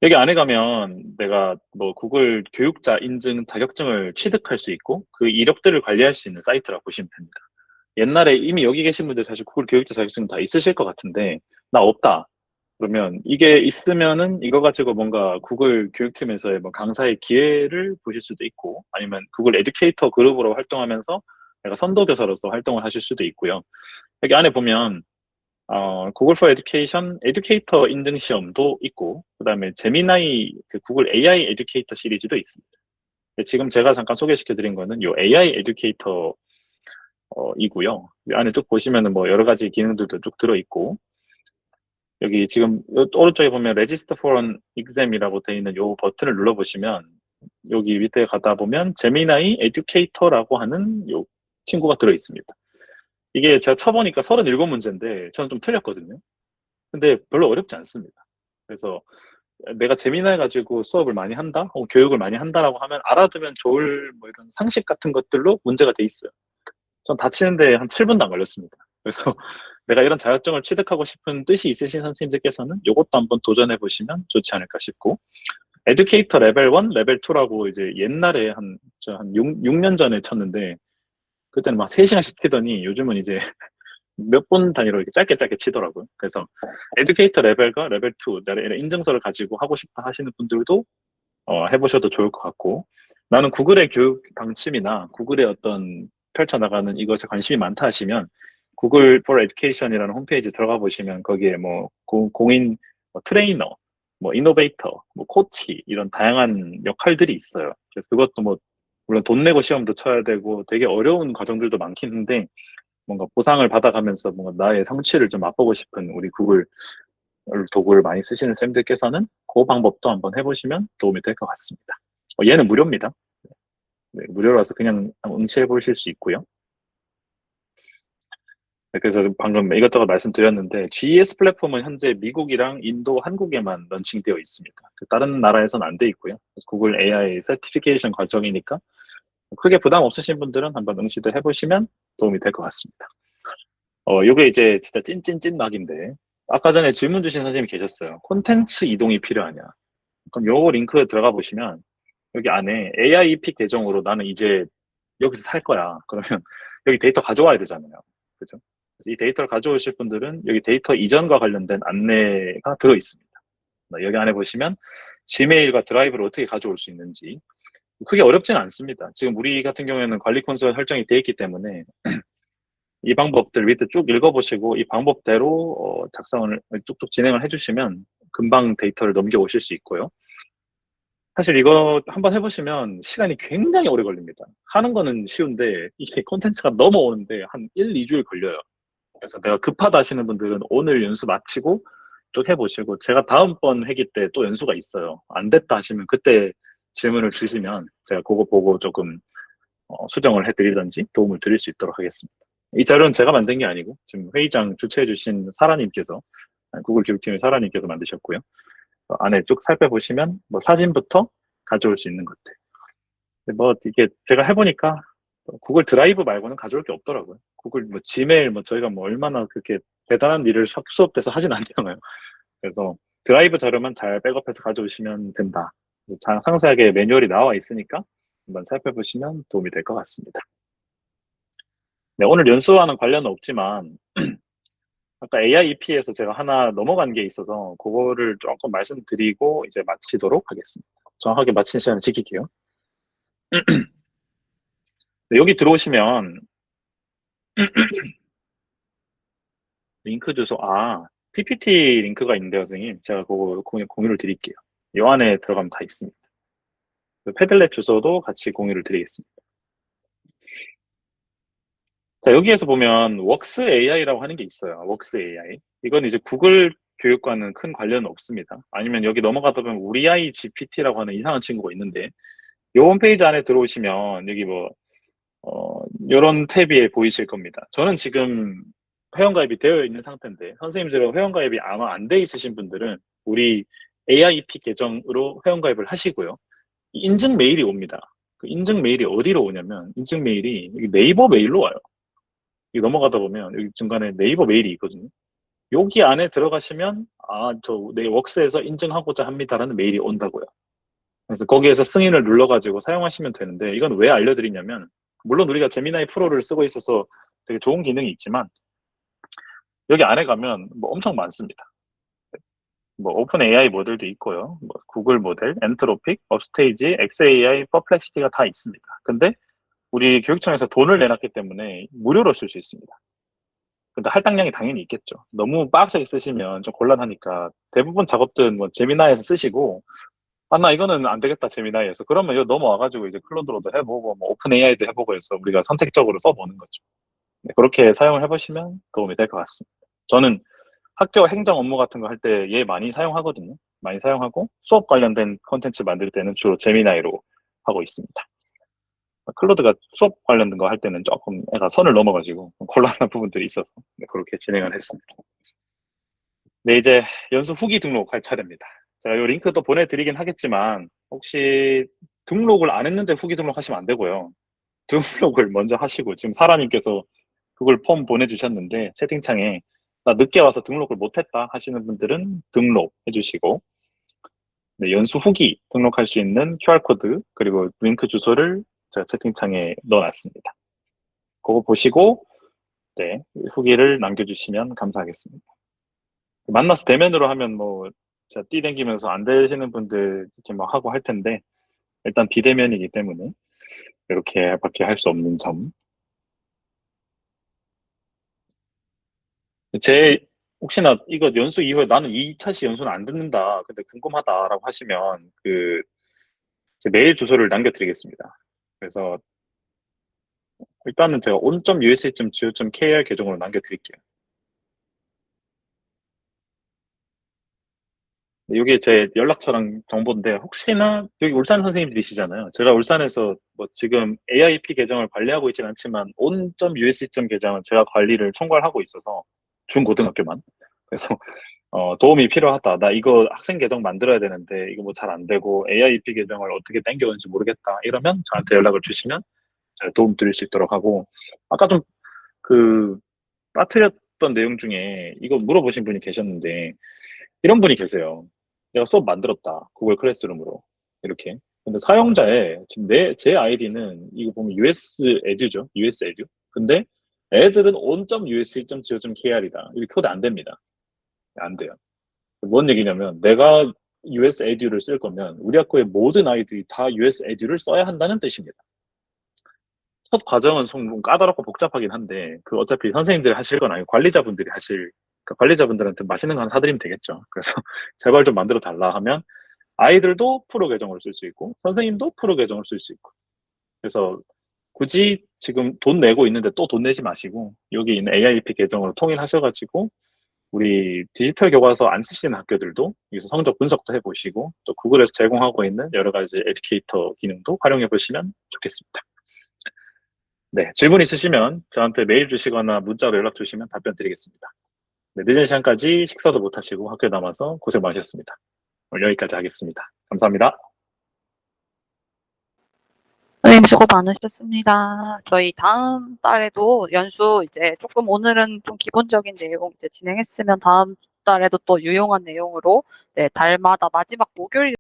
여기 안에 가면 내가 뭐 구글 교육자 인증 자격증을 취득할 수 있고 그 이력들을 관리할 수 있는 사이트라고 보시면 됩니다. 옛날에 이미 여기 계신 분들 사실 구글 교육자 자격증 다 있으실 것 같은데 나 없다. 그러면 이게 있으면은 이거 가지고 뭔가 구글 교육팀에서의 뭐 강사의 기회를 보실 수도 있고 아니면 구글 에듀케이터 그룹으로 활동하면서 내가 선도교사로서 활동을 하실 수도 있고요. 여기 안에 보면 구글 포 에듀케이션 에듀케이터 인증 시험도 있고 그다음에 제미나이 그 구글 AI 에듀케이터 시리즈도 있습니다. 지금 제가 잠깐 소개시켜 드린 거는 요 AI 에듀케이터 이고요. 안에 쭉 보시면은 뭐 여러 가지 기능들도 쭉 들어 있고 여기 지금 오른쪽에 보면 Register for an Exam이라고 되어 있는 요 버튼을 눌러 보시면 여기 밑에 가다 보면 제미나이 에듀케이터라고 하는 요 친구가 들어 있습니다. 이게 제가 쳐보니까 37문제인데 저는 좀 틀렸거든요. 근데 별로 어렵지 않습니다. 그래서 내가 재미나해 가지고 수업을 많이 한다, 혹은 교육을 많이 한다라고 하면 알아두면 좋을 뭐 이런 상식 같은 것들로 문제가 돼 있어요. 전 다 치는데 한 7분도 안 걸렸습니다. 그래서 내가 이런 자격증을 취득하고 싶은 뜻이 있으신 선생님들께서는 이것도 한번 도전해 보시면 좋지 않을까 싶고 에듀케이터 레벨 1, 레벨 2라고 이제 옛날에 한 6년 전에 쳤는데 그때는 막 3시간씩 치더니 요즘은 이제 몇 분 단위로 이렇게 짧게 짧게 치더라고요. 그래서 에듀케이터 레벨과 레벨 2, 인증서를 가지고 하고 싶다 하시는 분들도 해보셔도 좋을 것 같고 나는 구글의 교육 방침이나 구글의 어떤 펼쳐나가는 이것에 관심이 많다 하시면 구글 for Education이라는 홈페이지 들어가 보시면 거기에 뭐 공인 뭐 트레이너, 뭐 이노베이터, 뭐 코치 이런 다양한 역할들이 있어요. 그래서 그것도 뭐 물론 돈 내고 시험도 쳐야 되고 되게 어려운 과정들도 많긴 한데 뭔가 보상을 받아가면서 뭔가 나의 성취를 좀 맛보고 싶은 우리 구글 도구를 많이 쓰시는 쌤들께서는 그 방법도 한번 해보시면 도움이 될 것 같습니다. 얘는 무료입니다. 네, 무료라서 그냥 응시해 보실 수 있고요. 네, 그래서 방금 이것저것 말씀드렸는데 GES 플랫폼은 현재 미국이랑 인도, 한국에만 런칭되어 있습니다. 다른 나라에서는 안 돼 있고요. 구글 AI 서티피케이션 과정이니까 크게 부담 없으신 분들은 한번 응시도 해보시면 도움이 될 것 같습니다. 요게 이제 진짜 찐찐찐 낙인데 아까 전에 질문 주신 선생님이 계셨어요. 콘텐츠 이동이 필요하냐? 그럼 요 링크 들어가 보시면 여기 안에 AI 픽 계정으로 나는 이제 여기서 살 거야. 그러면 여기 데이터 가져와야 되잖아요. 그죠? 그래서 이 데이터를 가져오실 분들은 여기 데이터 이전과 관련된 안내가 들어 있습니다. 여기 안에 보시면 지메일과 드라이브를 어떻게 가져올 수 있는지 크게 어렵지는 않습니다. 지금 우리 같은 경우에는 관리 콘솔 설정이 되어 있기 때문에 이 방법들 밑에 쭉 읽어보시고 이 방법대로 작성을 쭉쭉 진행을 해주시면 금방 데이터를 넘겨오실 수 있고요. 사실 이거 한번 해보시면 시간이 굉장히 오래 걸립니다. 하는 거는 쉬운데 이게 콘텐츠가 넘어오는데 한 1, 2주일 걸려요. 그래서 내가 급하다 하시는 분들은 오늘 연수 마치고 쭉 해보시고 제가 다음번 회기 때 또 연수가 있어요. 안 됐다 하시면 그때 질문을 주시면 제가 그거 보고 조금 수정을 해드리든지 도움을 드릴 수 있도록 하겠습니다. 이 자료는 제가 만든 게 아니고 지금 회의장 주최해주신 사라님께서 구글 교육팀의 사라님께서 만드셨고요. 안에 쭉 살펴보시면 뭐 사진부터 가져올 수 있는 것들. 뭐 이게 제가 해보니까 구글 드라이브 말고는 가져올 게 없더라고요. 구글 뭐 지메일 뭐 저희가 뭐 얼마나 그렇게 대단한 일을 수업돼서 하진 않잖아요. 그래서 드라이브 자료만 잘 백업해서 가져오시면 된다. 상세하게 매뉴얼이 나와 있으니까 한번 살펴보시면 도움이 될 것 같습니다. 네, 오늘 연수와는 관련은 없지만 아까 AIEP에서 제가 하나 넘어간 게 있어서 그거를 조금 말씀드리고 이제 마치도록 하겠습니다. 정확하게 마치는 시간을 지킬게요. 네, 여기 들어오시면 링크 주소, PPT 링크가 있는데요, 선생님. 제가 그거 공유를 드릴게요. 이 안에 들어가면 다 있습니다. 패들렛 주소도 같이 공유를 드리겠습니다. 자, 여기에서 보면 웍스 AI라고 하는 게 있어요. 웍스 AI. 이건 이제 구글 교육과는 큰 관련은 없습니다. 아니면 여기 넘어가다 보면 우리 아이 GPT라고 하는 이상한 친구가 있는데 이 홈페이지 안에 들어오시면 여기 뭐 이런 탭이 보이실 겁니다. 저는 지금 회원가입이 되어 있는 상태인데 선생님들은 회원가입이 아마 안 돼 있으신 분들은 우리 AIP 계정으로 회원가입을 하시고요. 인증 메일이 옵니다. 그 인증 메일이 어디로 오냐면 인증 메일이 여기 네이버 메일로 와요. 여기 넘어가다 보면 여기 중간에 네이버 메일이 있거든요. 여기 안에 들어가시면 저 네, 웍스에서 인증하고자 합니다라는 메일이 온다고요. 그래서 거기에서 승인을 눌러가지고 사용하시면 되는데 이건 왜 알려드리냐면 물론 우리가 제미나이 프로를 쓰고 있어서 되게 좋은 기능이 있지만 여기 안에 가면 뭐 엄청 많습니다. 뭐 오픈 AI 모델도 있고요. 뭐 구글 모델, 엔트로픽, 업스테이지, XAI, 퍼플렉시티가 다 있습니다. 근데 우리 교육청에서 돈을 내놨기 때문에 무료로 쓸 수 있습니다. 근데 할당량이 당연히 있겠죠. 너무 빡세게 쓰시면 좀 곤란하니까 대부분 작업들은 뭐 제미나이에서 쓰시고 나 이거는 안 되겠다 제미나이에서 그러면 이거 넘어와가지고 이제 클로드로도 해보고 뭐 오픈 AI도 해보고 해서 우리가 선택적으로 써보는 거죠. 네, 그렇게 사용을 해보시면 도움이 될 것 같습니다. 저는 학교 행정 업무 같은 거 할 때 얘 많이 사용하거든요. 많이 사용하고 수업 관련된 콘텐츠 만들 때는 주로 제미나이로 하고 있습니다. 클로드가 수업 관련된 거 할 때는 조금 애가 선을 넘어가지고 곤란한 부분들이 있어서 네, 그렇게 진행을 했습니다. 네, 이제 연수 후기 등록할 차례입니다. 제가 이 링크 또 보내드리긴 하겠지만 혹시 등록을 안 했는데 후기 등록하시면 안 되고요. 등록을 먼저 하시고 지금 사라님께서 그걸 폼 보내주셨는데 채팅창에 나 늦게 와서 등록을 못했다 하시는 분들은 등록해 주시고 네, 연수 후기 등록할 수 있는 QR코드 그리고 링크 주소를 제가 채팅창에 넣어놨습니다. 그거 보시고 네, 후기를 남겨주시면 감사하겠습니다. 만나서 대면으로 하면 뭐 제가 띠댕기면서 안 되시는 분들 이렇게 막 하고 할 텐데 일단 비대면이기 때문에 이렇게밖에 할 수 없는 점. 제 혹시나 이거 연수 이후에 나는 2차 시 연수는 안 듣는다. 근데 궁금하다라고 하시면 제 메일 주소를 남겨드리겠습니다. 그래서 일단은 제가 on.usc.go.kr 계정으로 남겨드릴게요. 이게 제 연락처랑 정보인데 혹시나 여기 울산 선생님들이시잖아요. 제가 울산에서 뭐 지금 AIP 계정을 관리하고 있지는 않지만 on.usc. 계정은 제가 관리를 총괄하고 있어서 중고등학교만. 그래서 도움이 필요하다. 나 이거 학생 계정 만들어야 되는데 이거 뭐 잘 안 되고 AIP 계정을 어떻게 당겨오는지 모르겠다. 이러면 저한테 연락을 주시면 제가 도움 드릴 수 있도록 하고 아까 좀 그 빠뜨렸던 내용 중에 이거 물어보신 분이 계셨는데 이런 분이 계세요. 내가 수업 만들었다. 구글 클래스룸으로. 이렇게. 근데 사용자의 지금 제 아이디는 이거 보면 US 에듀죠. US 에듀. 근데 애들은 on.usc.go.kr이다. 이게 초대 안 됩니다. 안 돼요. 뭔 얘기냐면 내가 US 에듀를 쓸 거면 우리 학교의 모든 아이들이 다 US 에듀를 써야 한다는 뜻입니다. 첫 과정은 좀 까다롭고 복잡하긴 한데 그 어차피 선생님들이 하실 건 아니고 관리자분들이 하실 그 관리자분들한테 맛있는 거 하나 사드리면 되겠죠. 그래서 제발 좀 만들어 달라 하면 아이들도 프로 계정을 쓸 수 있고 선생님도 프로 계정을 쓸 수 있고 그래서 굳이 지금 돈 내고 있는데 또 돈 내지 마시고 여기 있는 AIP 계정으로 통일하셔가지고 우리 디지털 교과서 안 쓰시는 학교들도 여기서 성적 분석도 해보시고 또 구글에서 제공하고 있는 여러 가지 에듀케이터 기능도 활용해 보시면 좋겠습니다. 네, 질문 있으시면 저한테 메일 주시거나 문자로 연락 주시면 답변 드리겠습니다. 네, 늦은 시간까지 식사도 못 하시고 학교에 남아서 고생 많으셨습니다. 오늘 여기까지 하겠습니다. 감사합니다. 선생님 수고 많으셨습니다. 저희 다음 달에도 연수 이제 조금 오늘은 좀 기본적인 내용 이제 진행했으면 다음 달에도 또 유용한 내용으로 네, 달마다 마지막 목요일